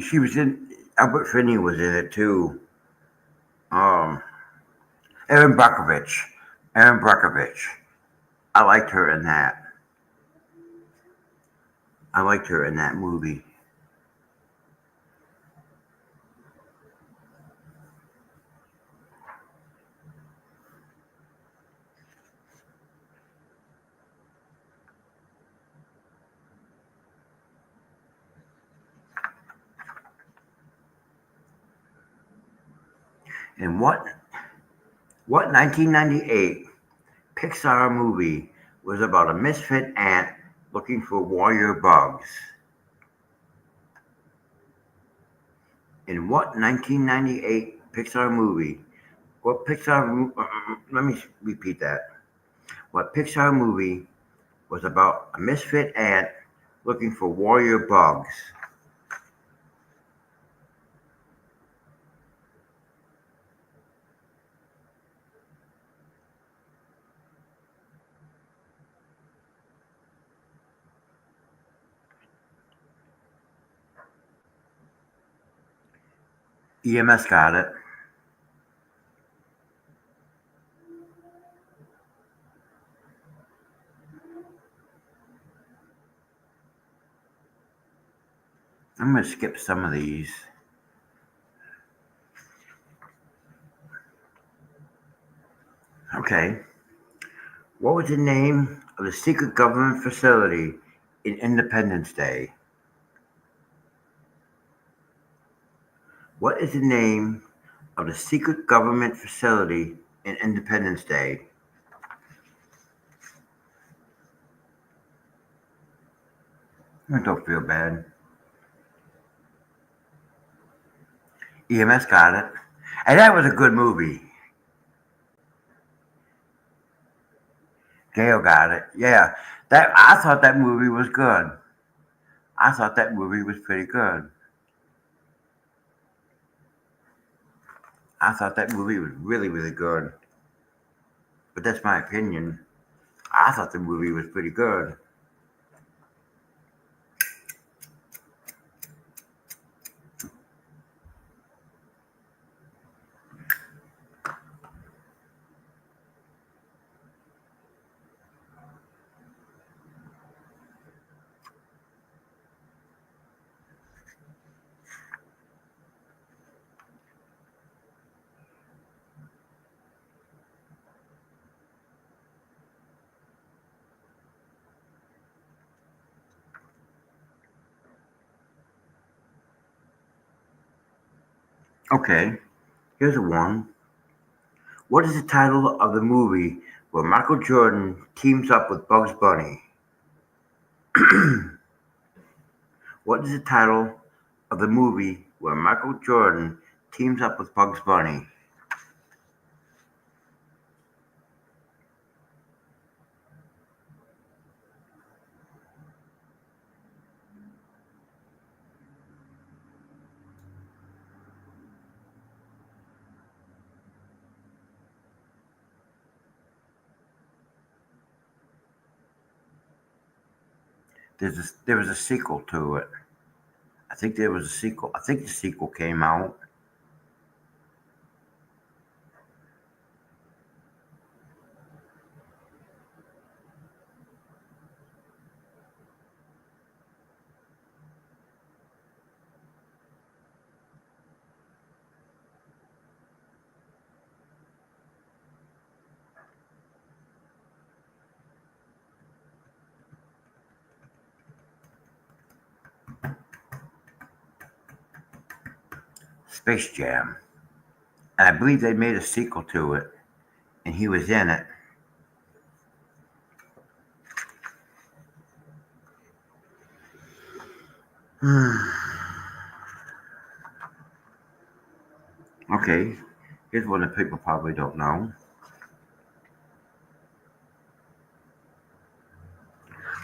She was in. Albert Finney was in it too. Um, Erin Brockovich. Erin Brockovich. I liked her in that. I liked her in that movie. And what 1998 Pixar movie was about a misfit ant looking for warrior bugs? In what 1998 Pixar movie? What Pixar? Let me repeat that. What Pixar movie was about a misfit ant looking for warrior bugs? EMS got it. I'm gonna skip some of these. Okay. What was the name of the secret government facility in Independence Day? What is the name of the secret government facility in Independence Day? Don't feel bad. EMS got it. And that was a good movie. Gail got it. Yeah. That I thought that movie was good. I thought that movie was pretty good. I thought that movie was really, really good. But that's my opinion. I thought the movie was pretty good. Okay, here's a one. What is the title of the movie where Michael Jordan teams up with Bugs Bunny? What is the title of the movie where Michael Jordan teams up with Bugs Bunny? There was a sequel to it. I think there was a sequel. I think the sequel came out. Space Jam. And I believe they made a sequel to it, and he was in it. Okay, here's one that people probably don't know.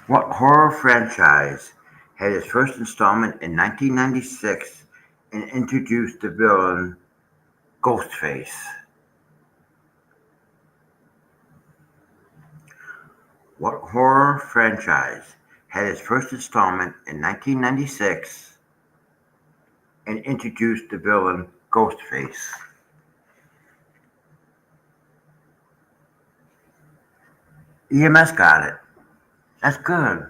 What horror franchise had its first installment in 1996 and introduced the villain Ghostface? What horror franchise had its first installment in 1996 and introduced the villain Ghostface? EMS got it. That's good.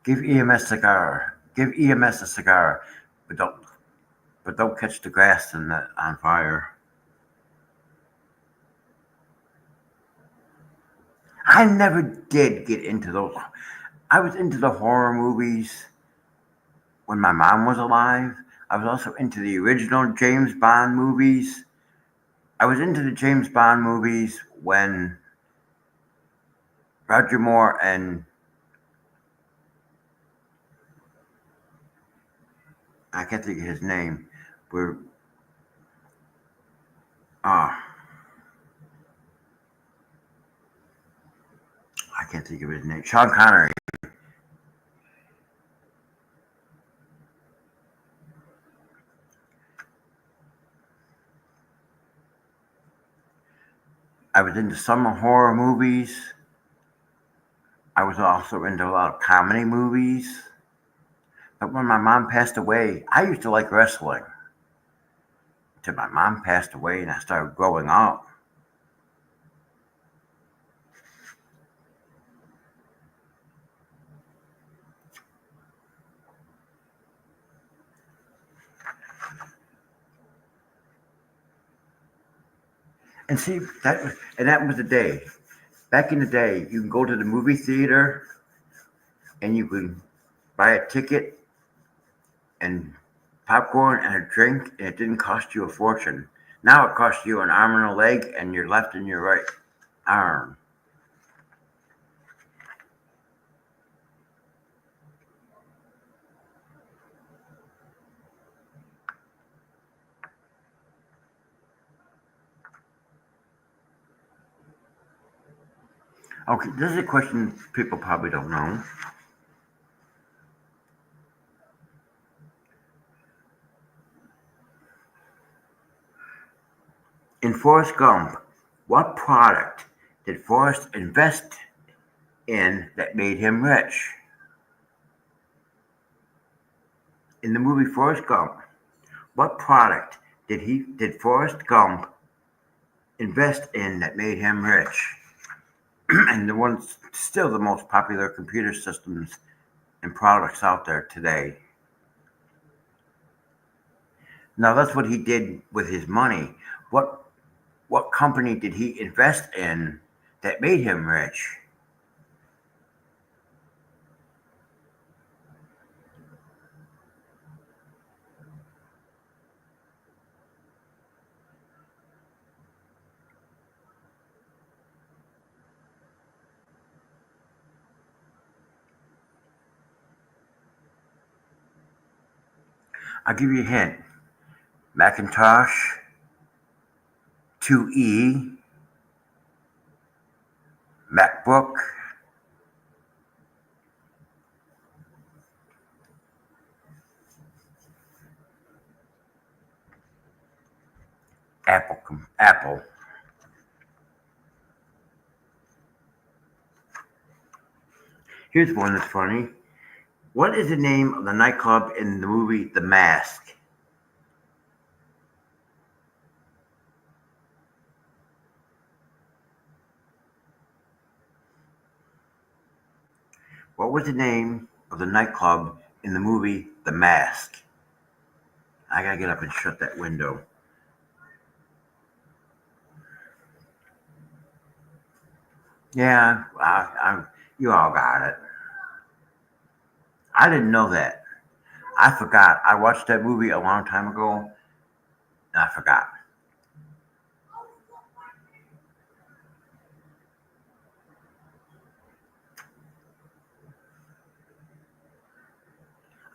Give EMS a cigar. Give EMS a cigar, but don't catch the grass on fire. I never did get into those. I was into the horror movies when my mom was alive. I was also into the original James Bond movies. I was into the James Bond movies when Roger Moore and I can't think of his name were ah I can't think of his name. Sean Connery. I was into summer horror movies. I was also into a lot of comedy movies. But when my mom passed away, I used to like wrestling. Until my mom passed away and I started growing up. And see that was the day. Back in the day, you can go to the movie theater and you could buy a ticket and popcorn and a drink, and it didn't cost you a fortune. Now it costs you an arm and a leg and your left and your right arm. Okay, this is a question people probably don't know. In Forrest Gump, what product did Forrest invest in that made him rich? In the movie Forrest Gump, what product did Forrest Gump invest in that made him rich? And the one's still the most popular computer systems and products out there today. Now that's what he did with his money. What What company did he invest in that made him rich? I'll give you a hint. Macintosh, 2E, MacBook, Apple. Here's one that's funny. What is the name of the nightclub in the movie The Mask? What was the name of the nightclub in the movie The Mask? I gotta get up and shut that window. Yeah, you all got it. I didn't know that. I forgot. I watched that movie a long time ago, and I forgot.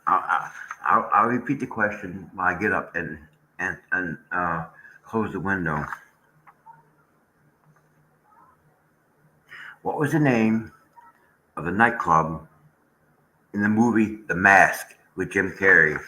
I'll repeat the question when I get up and close the window. What was the name of the nightclub in the movie The Mask with Jim Carrey?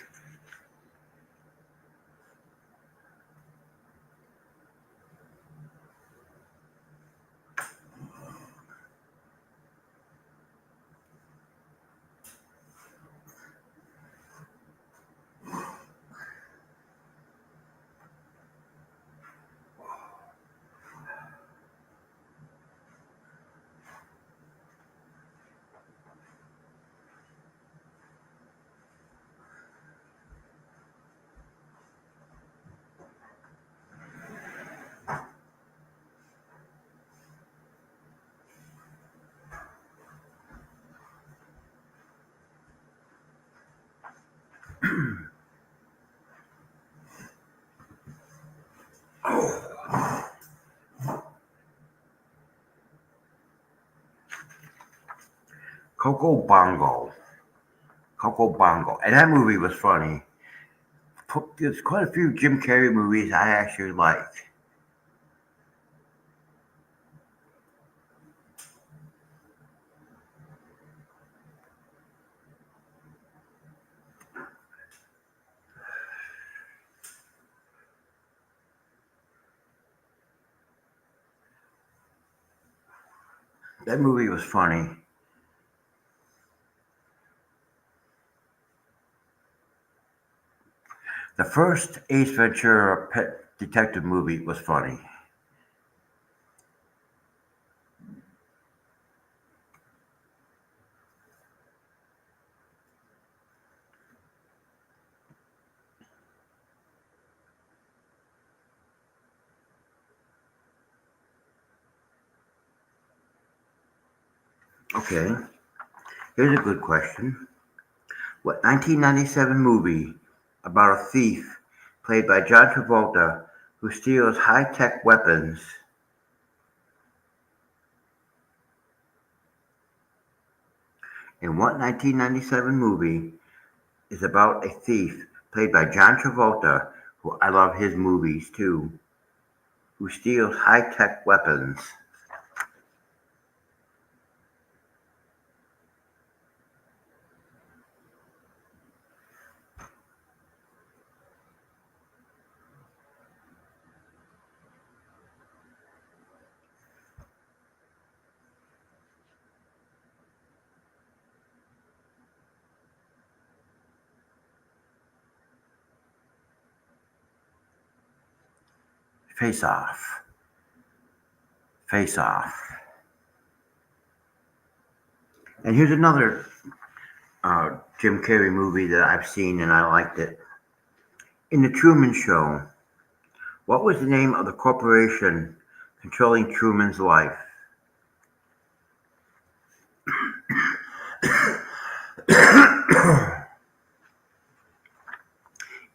Coco Bongo. Coco Bongo. And that movie was funny. There's quite a few Jim Carrey movies I actually like. That movie was funny. The first Ace Ventura Pet Detective movie was funny. Okay, here's a good question. What 1997 movie about a thief played by John Travolta who steals high-tech weapons? In what 1997 movie is about a thief played by John Travolta, who I love his movies too, who steals high-tech weapons? Face Off. Face Off. And here's another Jim Carrey movie that I've seen and I liked it. In The Truman Show, What was the name of the corporation controlling Truman's life?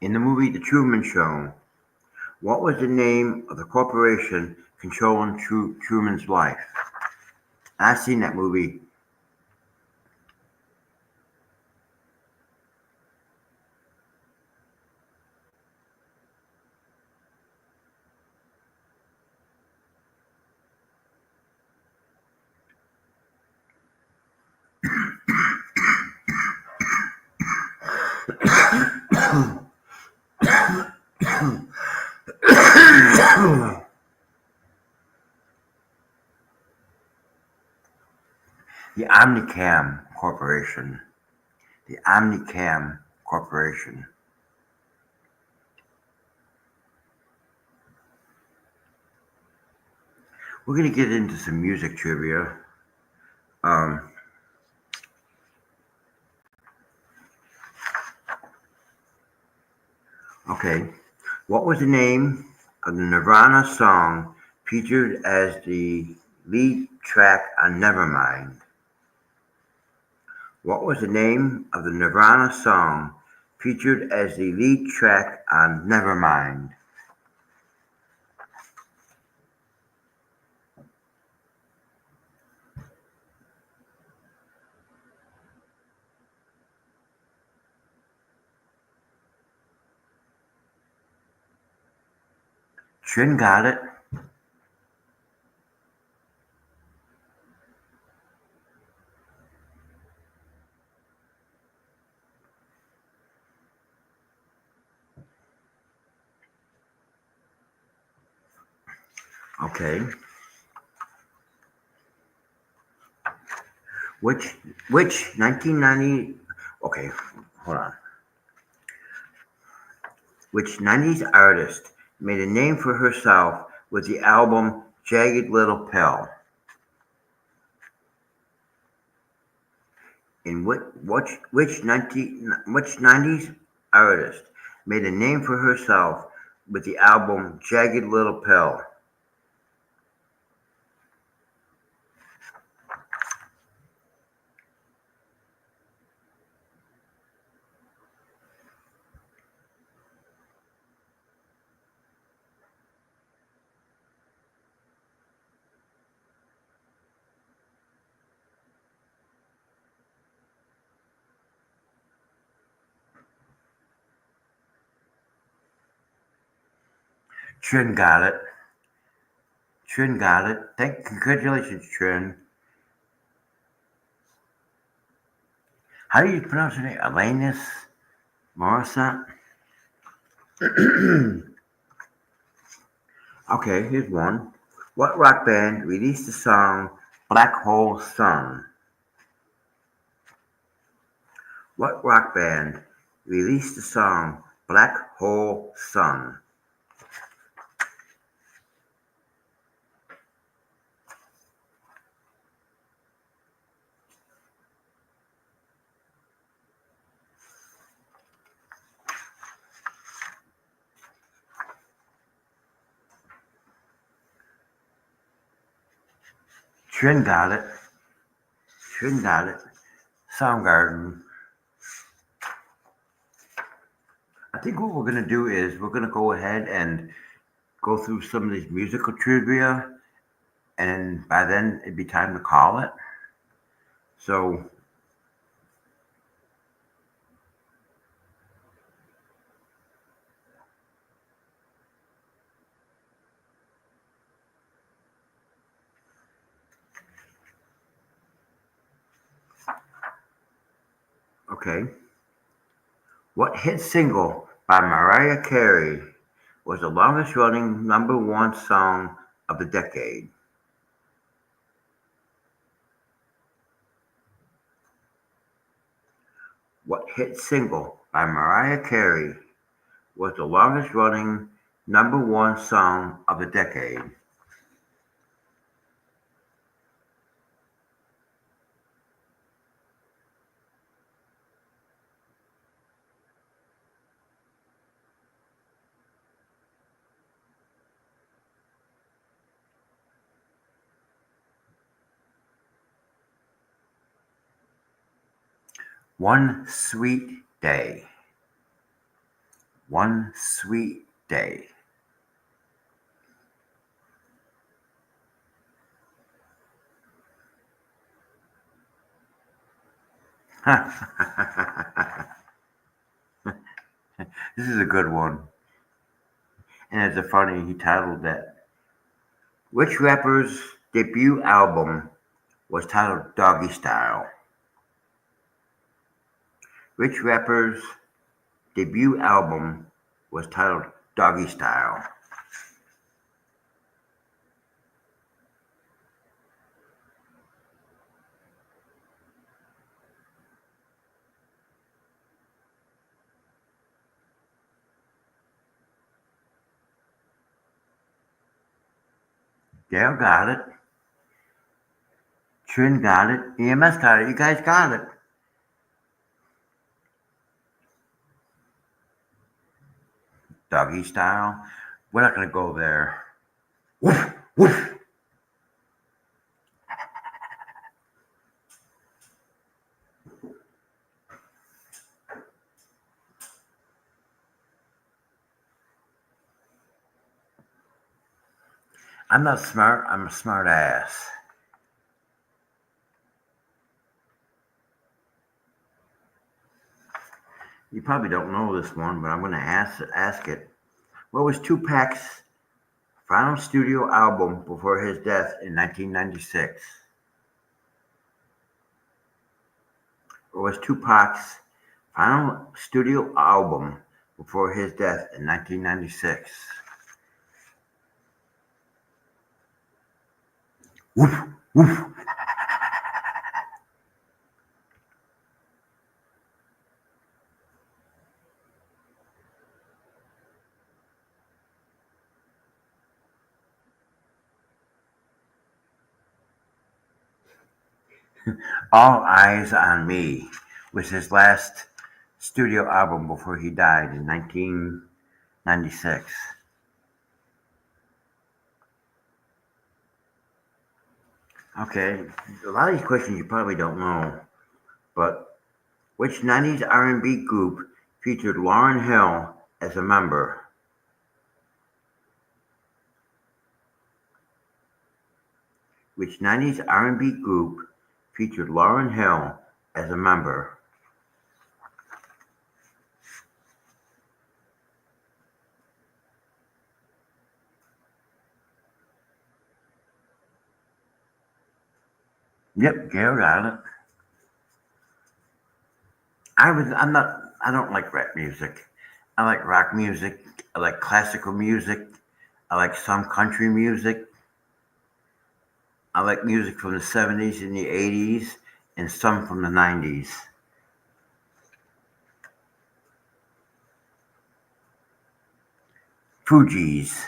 In the movie The Truman Show, what was the name of the corporation controlling Truman's life? I've seen that movie. The Omnicam Corporation. The Omnicam Corporation. We're going to get into some music trivia. Um, okay. What was the name of the Nirvana song featured as the lead track on Nevermind? What was the name of the Nirvana song featured as the lead track on Nevermind? Trin got it. Okay. Which 1990? Okay, hold on. Which 90s artist made a name for herself with the album Jagged Little Pill? In which 90s artist made a name for herself with the album Jagged Little Pill? Trin got it. Trin got it. Congratulations, Trin. How do you pronounce her name? Alanis Morissette? Okay, here's one. What rock band released the song Black Hole Sun? What rock band released the song Black Hole Sun? Trin got it. Trin got it. Soundgarden. I think what we're going to do is we're going to go ahead and go through some of these musical trivia, and by then it'd be time to call it. So, okay. What hit single by Mariah Carey was the longest running number one song of the decade? What hit single by Mariah Carey was the longest running number one song of the decade? One sweet day. One sweet day. This is a good one. And it's a funny, he titled that. Which rapper's debut album was titled Doggy Style? Which rapper's debut album was titled Doggy Style? Dale got it. Trin got it. EMS got it. You guys got it. Doggy Style. We're not going to go there. Woof, woof. I'm not smart. I'm a smart ass. You probably don't know this one, but I'm going to ask it. What was Tupac's final studio album before his death in 1996? What was Tupac's final studio album before his death in 1996? Woof, woof. All Eyes on Me was his last studio album before he died in 1996. Okay, a lot of these questions you probably don't know, but which 90s R&B group featured Lauryn Hill as a member? Which 90s R&B group featured Lauryn Hill as a member? Yep, Gail got it. I don't like rap music. I like rock music. I like classical music. I like some country music. I like music from the 70s and the 80s and some from the 90s. Fugees.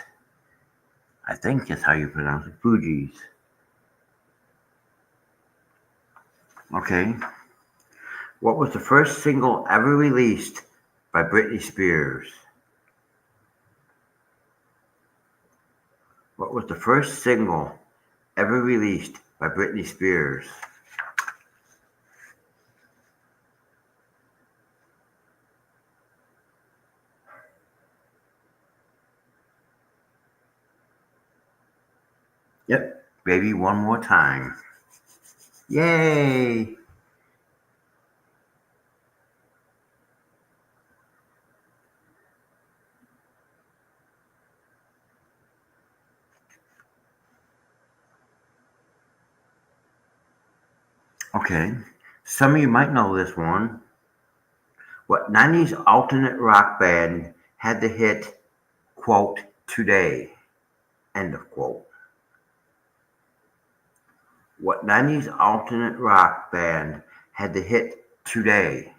I think that's how you pronounce it. Fugees. Okay. What was the first single ever released by Britney Spears? What was the first single ever released by Britney Spears? Yep. Baby One More Time. Yay! Okay. Some of you might know this one. What 90s alternate rock band had the hit, quote, today, end of quote? What 90s alternate rock band had the hit today?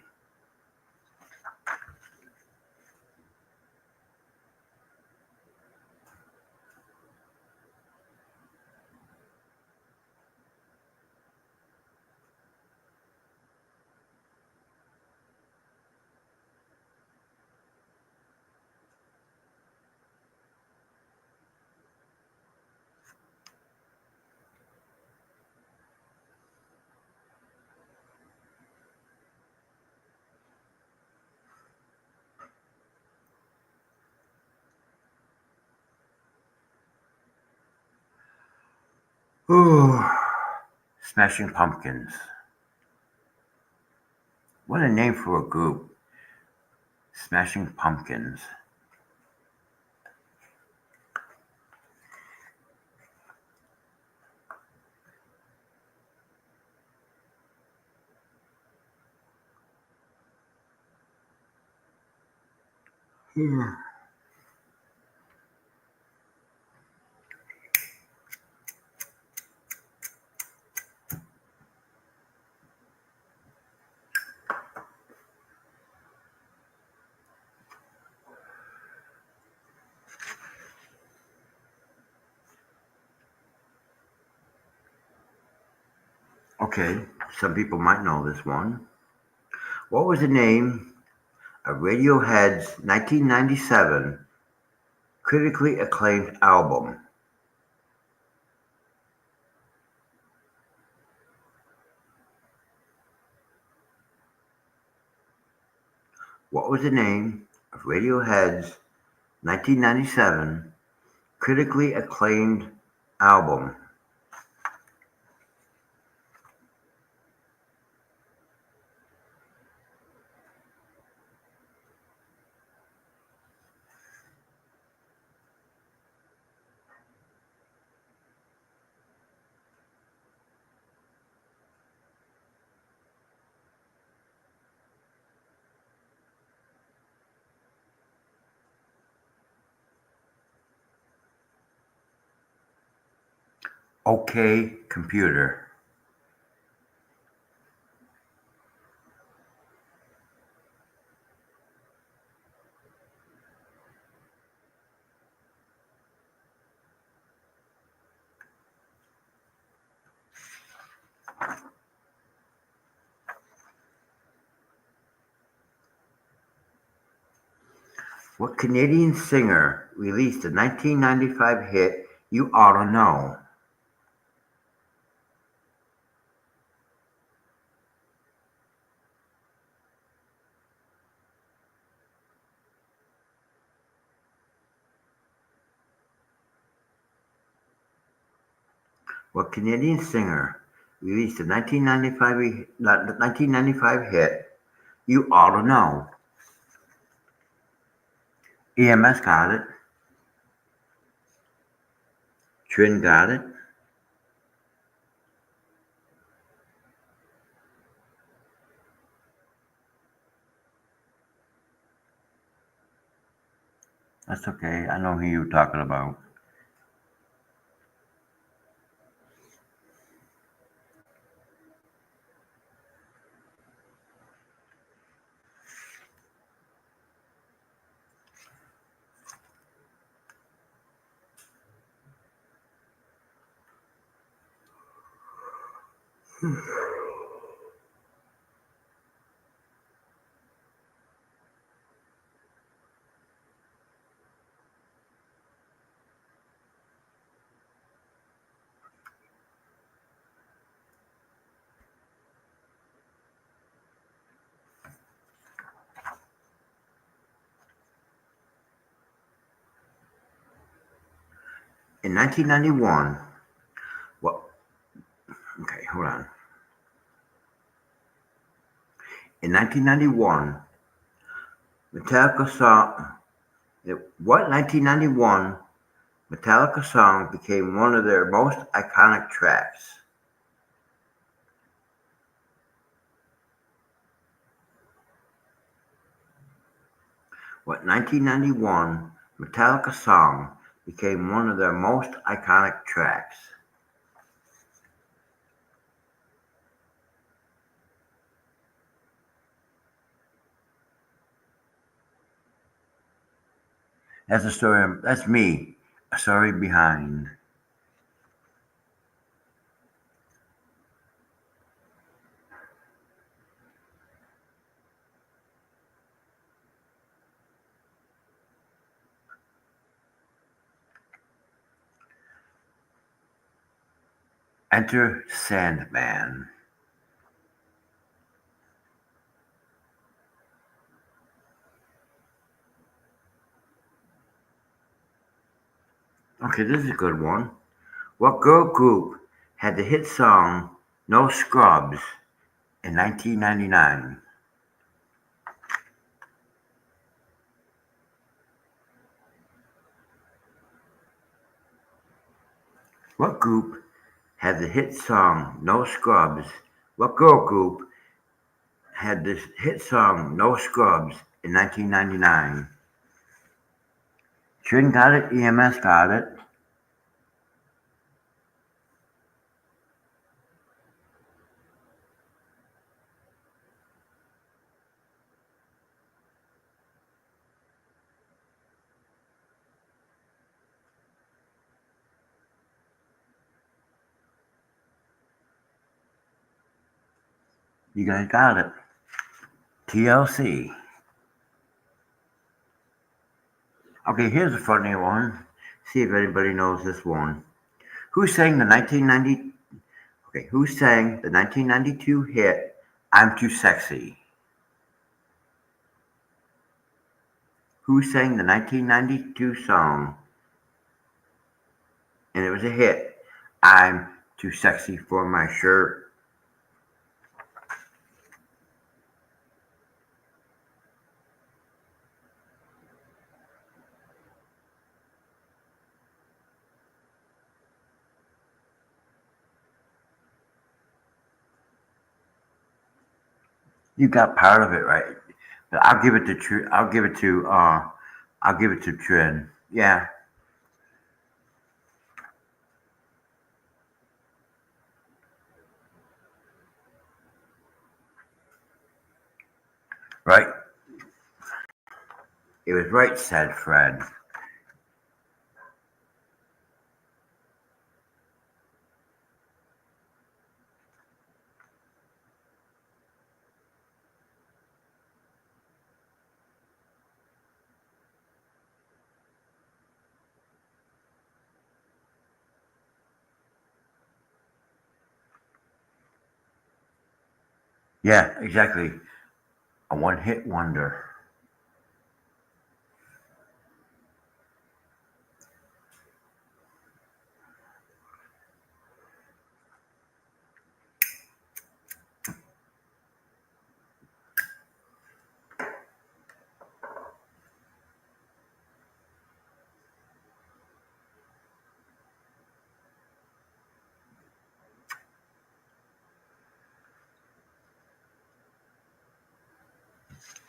Ooh, Smashing Pumpkins. What a name for a group. Smashing Pumpkins. Hmm. Okay, some people might know this one. What was the name of Radiohead's 1997 critically acclaimed album? What was the name of Radiohead's 1997 critically acclaimed album? Okay, computer. What Canadian singer released the 1995 hit You Oughta Know? What Canadian singer released the 1995 hit You Oughta Know? EMS got it. Trin got it. That's okay. I know who you're talking about. In 1991, what? Okay, hold on. In 1991, Metallica song. What 1991 Metallica song became one of their most iconic tracks? What 1991 Metallica song became one of their most iconic tracks? That's a story. That's me. A story behind. Enter Sandman. Okay, this is a good one. What girl group had the hit song No Scrubs in 1999? What group had the hit song No Scrubs? What girl group had this hit song No Scrubs in 1999? Trin got it, EMS got it. You guys got it. TLC. Okay, here's a funny one. See if anybody knows this one. Who sang the 1990? Okay, who sang the 1992 hit "I'm Too Sexy"? Who sang the 1992 song and it was a hit? "I'm Too Sexy for My Shirt." You got part of it right. But I'll give it to I'll give it to Trin. Yeah, right. It was right, said Fred. Yeah, exactly. A one-hit wonder.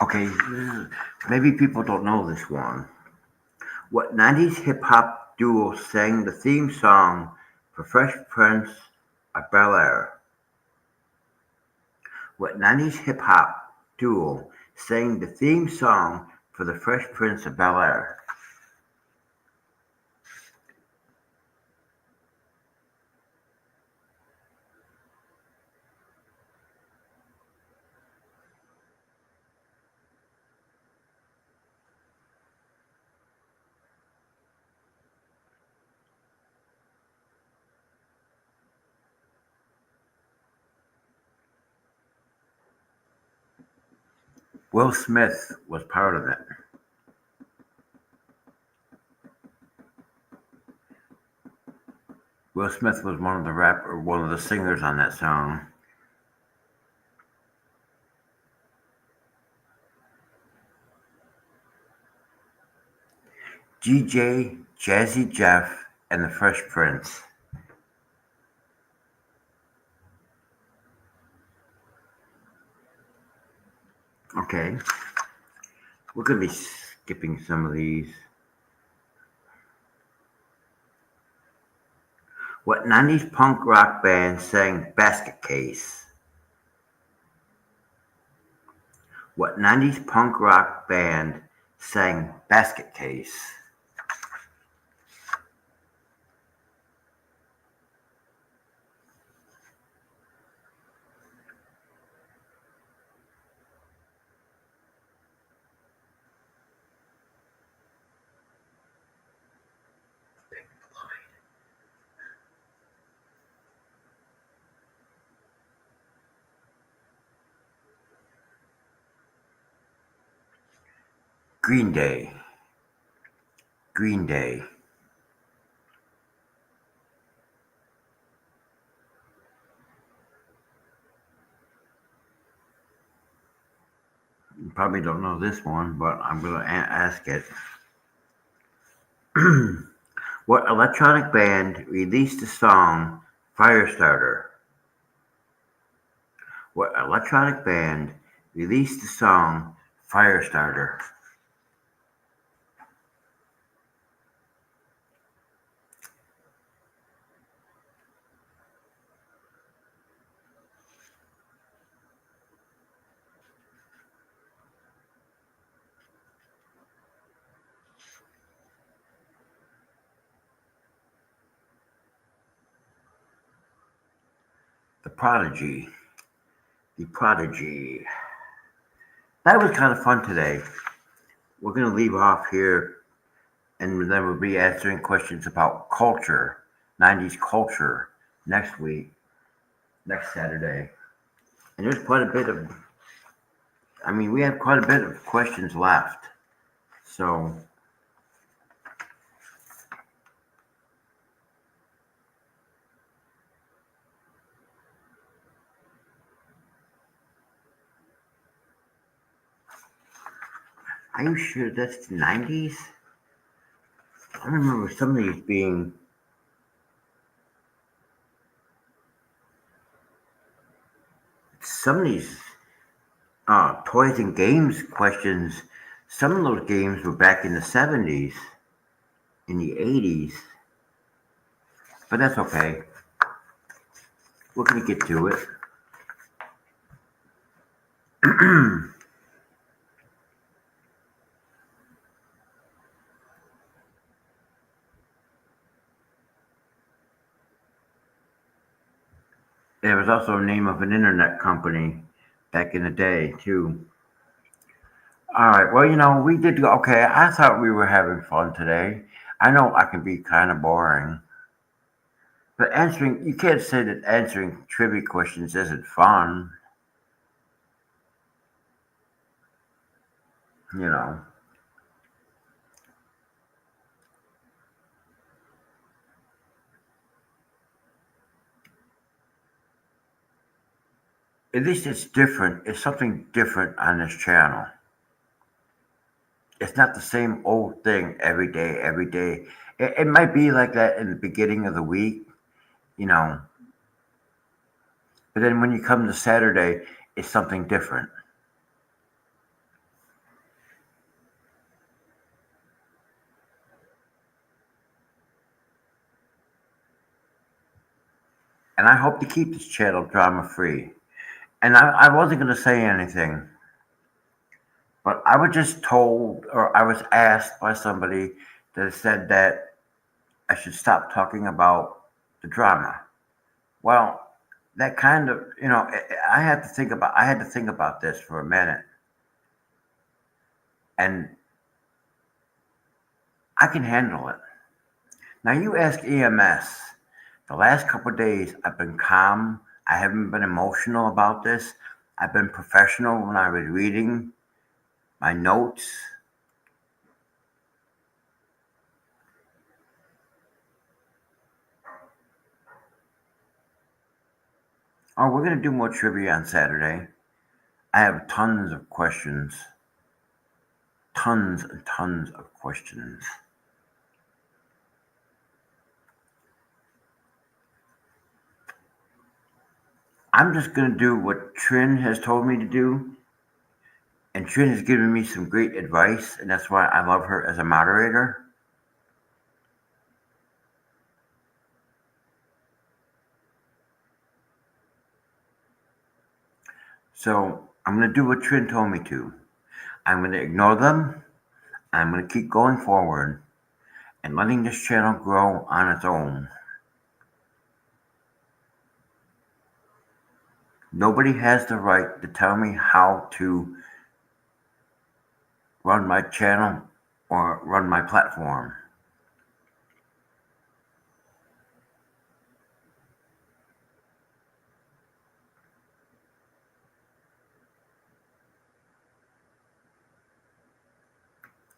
Okay, maybe people don't know this one. What 90s hip hop duo sang the theme song for Fresh Prince of Bel Air? What 90s hip hop duo sang the theme song for the Fresh Prince of Bel Air? Will Smith was part of it. Will Smith was one of the singers on that song. GJ, Jazzy Jeff, and the Fresh Prince. Okay, we're gonna be skipping some of these. What 90s punk rock band sang Basket Case? What 90s punk rock band sang Basket Case? Green Day. Green Day. You probably don't know this one, but I'm going to ask it. What electronic band released the song Firestarter? What electronic band released the song Firestarter? The Prodigy. The Prodigy. That was kind of fun today. We're going to leave off here and then we'll be answering questions about culture, 90s culture, next week, next Saturday. And there's quite a bit of, we have quite a bit of questions left. So are you sure that's the 90s? I remember some of these being, some of these toys and games questions, some of those games were back in the 70s, in the 80s, but that's okay. We're going to get to it. There was also a name of an internet company back in the day, too. All right. Well, we did go. Okay. I thought we were having fun today. I know I can be kind of boring, but you can't say that answering trivia questions isn't fun. You know, at least it's different. It's something different on this channel. It's not the same old thing every day, every day. It might be like that in the beginning of the week, you know, but then when you come to Saturday, it's something different. And I hope to keep this channel drama free. And I wasn't going to say anything, but I was just told, or I was asked by somebody that said that I should stop talking about the drama. Well, that kind of, I had to think about this for a minute. And I can handle it. Now, you ask EMS. The last couple of days, I've been calm. I haven't been emotional about this. I've been professional when I was reading my notes. Oh, we're going to do more trivia on Saturday. I have tons of questions. Tons and tons of questions. I'm just going to do what Trin has told me to do. And Trin has given me some great advice, and that's why I love her as a moderator. So I'm going to do what Trin told me to. I'm going to ignore them. I'm going to keep going forward and letting this channel grow on its own. Nobody has the right to tell me how to run my channel or run my platform.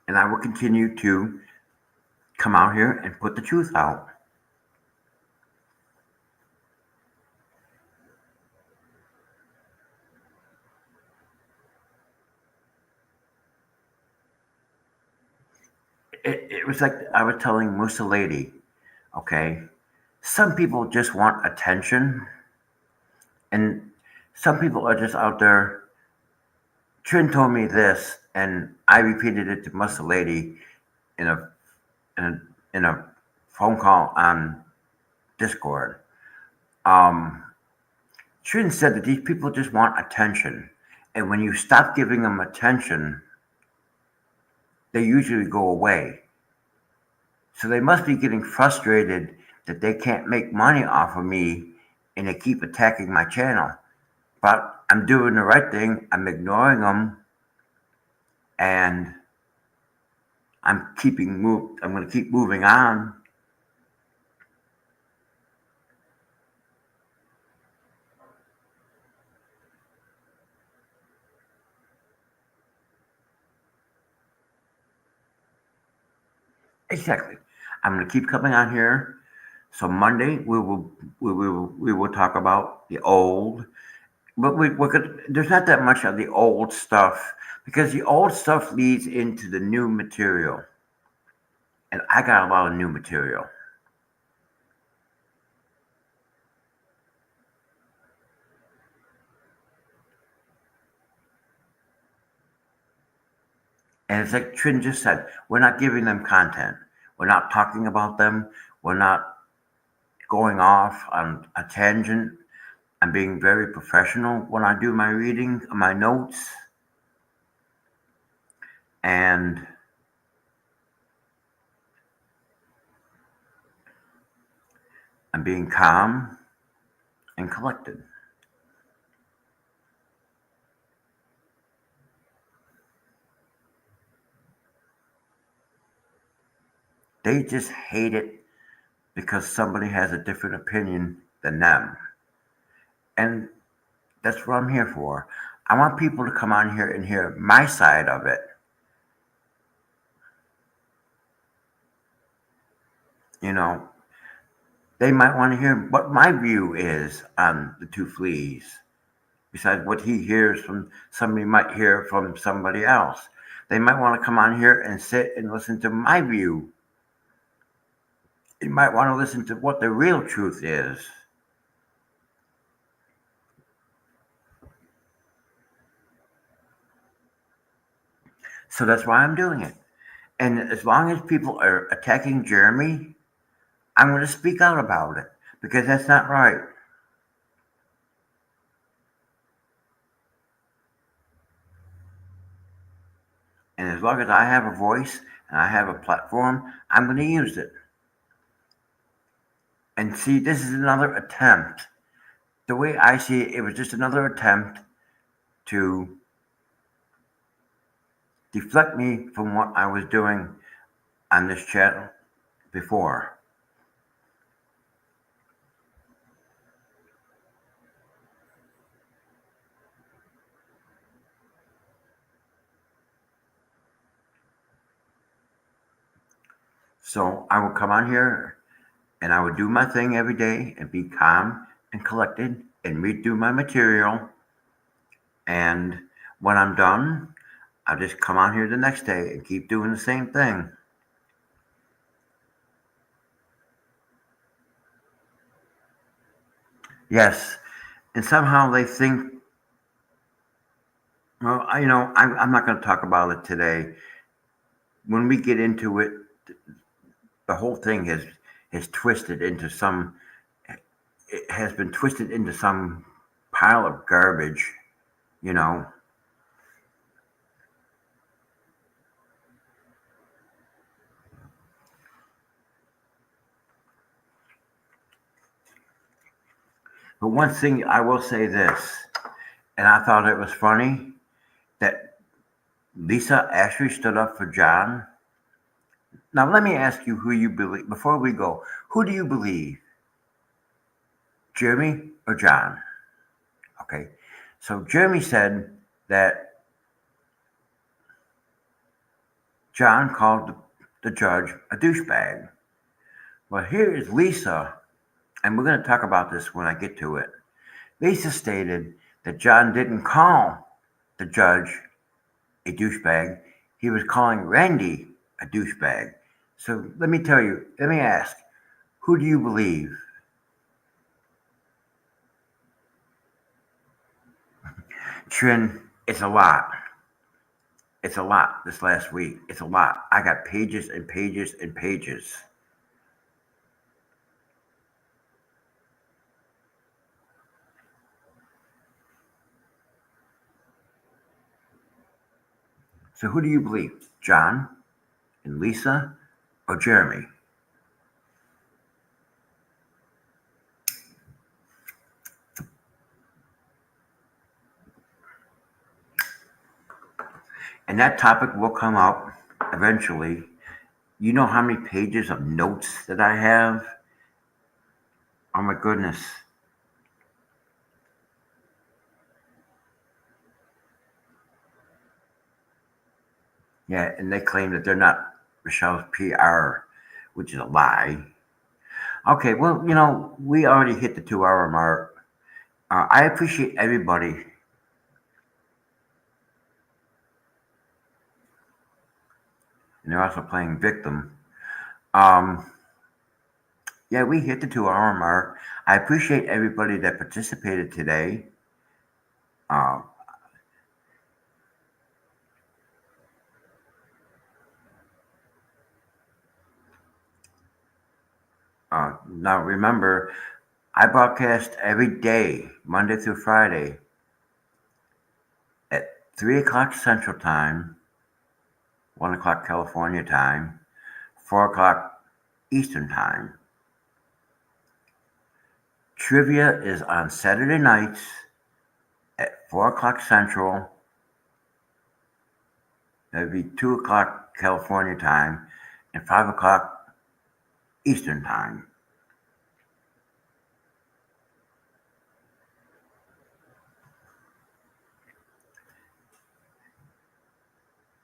And I will continue to come out here and put the truth out. it was like I was telling Mussolini, okay? Some people just want attention, and some people are just out there. Trin told me this, and I repeated it to Mussolini in a in a, in a phone call on Discord. Um, Trin said that these people just want attention, and when you stop giving them attention, they usually go away. So they must be getting frustrated that they can't make money off of me, and they keep attacking my channel. But I'm doing the right thing. I'm ignoring them, and I'm going to keep moving on. Exactly. I'm going to keep coming on here. So Monday we will talk about the old, but there's not that much of the old stuff because the old stuff leads into the new material, and I got a lot of new material. And it's like Trin just said, we're not giving them content. We're not talking about them. We're not going off on a tangent. I'm being very professional when I do my reading, my notes, and I'm being calm and collected. They just hate it because somebody has a different opinion than them. And that's what I'm here for. I want people to come on here and hear my side of it. You know, they might want to hear what my view is on the two fleas, besides what he hears from somebody might hear from somebody else. They might want to come on here and sit and listen to my view. You might want to listen to what the real truth is. So that's why I'm doing it. And as long as people are attacking Jeremy, I'm going to speak out about it because that's not right. And as long as I have a voice and I have a platform, I'm going to use it. And see, this is another attempt. The way I see it, it was just another attempt to deflect me from what I was doing on this channel before. So I will come on here and I would do my thing every day and be calm and collected and redo my material. And when I'm done, I'll just come on here the next day and keep doing the same thing. Yes, and somehow they think, well, I'm not going to talk about it today. When we get into it, the whole thing has twisted into some. It has been twisted into some pile of garbage, you know. But one thing I will say this, and I thought it was funny that Lisa actually stood up for John. Now let me ask you who you believe before we go. Who do you believe, Jeremy or John? Okay, so Jeremy said that John called the judge a douchebag. Well, here is Lisa, and we're going to talk about this when I get to it. Lisa stated that John didn't call the judge a douchebag. He was calling Randy a douchebag. So let me ask, who do you believe? Trin, it's a lot. It's a lot this last week. It's a lot. I got pages and pages and pages. So who do you believe? John and Lisa or Jeremy? And that topic will come up eventually. You know how many pages of notes that I have? Oh my goodness. Yeah, and they claim that they're not Michelle's PR, which is a lie. Okay, well, we already hit the 2 hour mark. I appreciate everybody. And they're also playing victim. Yeah, we hit the 2 hour mark. I appreciate everybody that participated today. Uh, Now remember, I broadcast every day, Monday through Friday, at 3 o'clock Central Time, 1 o'clock California time, 4 o'clock Eastern Time. Trivia is on Saturday nights at 4 o'clock Central. That would be 2 o'clock California time and 5 o'clock Eastern Time.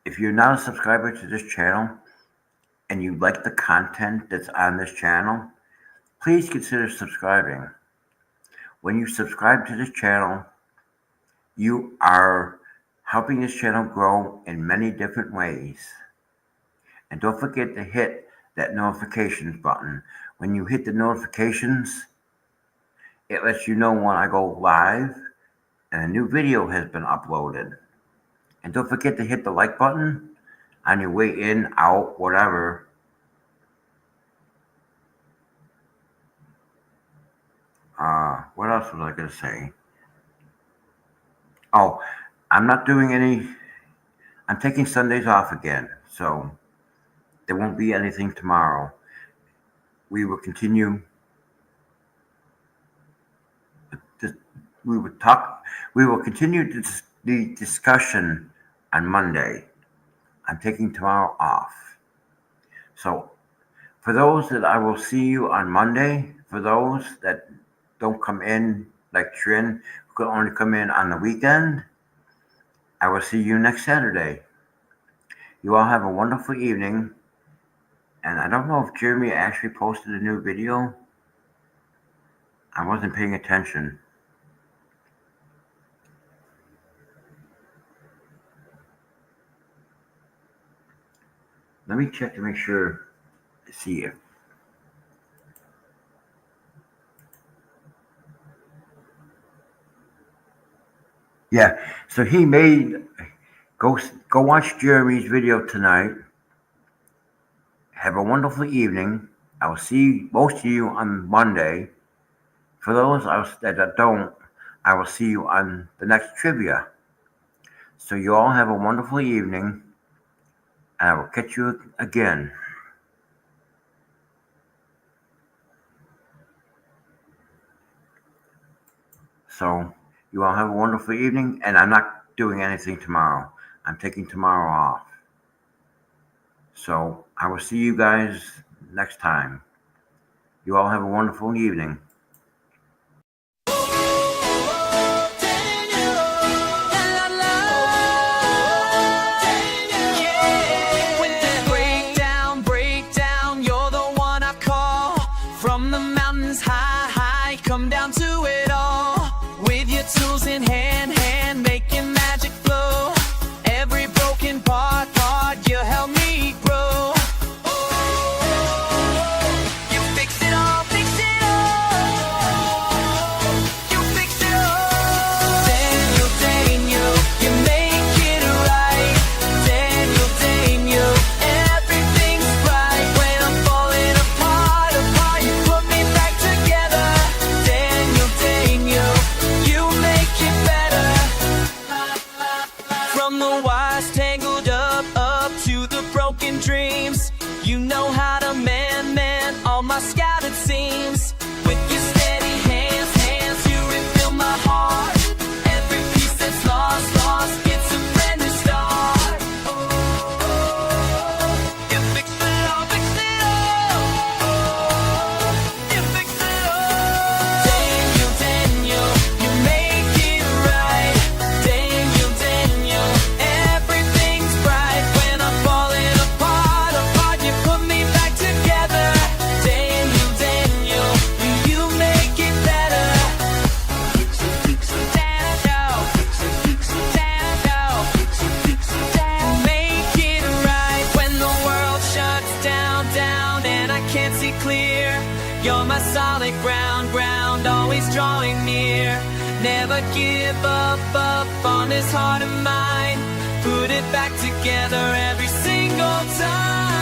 If you're not a subscriber to this channel and you like the content that's on this channel, please consider subscribing. When you subscribe to this channel, you are helping this channel grow in many different ways. And don't forget to hit that notifications button. When you hit the notifications, it lets you know when I go live and a new video has been uploaded. And don't forget to hit the like button on your way in, out, whatever. What else was I going to say? Oh, I'm taking Sundays off again, so there won't be anything tomorrow. We will continue. We will continue the discussion on Monday. I'm taking tomorrow off. So for those that I will see you on Monday, for those that don't come in like Trin, who can only come in on the weekend, I will see you next Saturday. You all have a wonderful evening. And I don't know if Jeremy actually posted a new video. I wasn't paying attention. Let me check to make sure to see it. Yeah, so he made go watch Jeremy's video tonight. Have a wonderful evening. I will see most of you on Monday. For those that don't, I will see you on the next trivia. So you all have a wonderful evening, and I will catch you again. So you all have a wonderful evening, and I'm not doing anything tomorrow. I'm taking tomorrow off. So I will see you guys next time. You all have a wonderful evening. Breakdown, you're the one I call. From the mountains high, come down to it all. With your tools in hand, making magic flow. Every broken part, you help me grow. Never give up on this heart of mine. Put it back together every single time.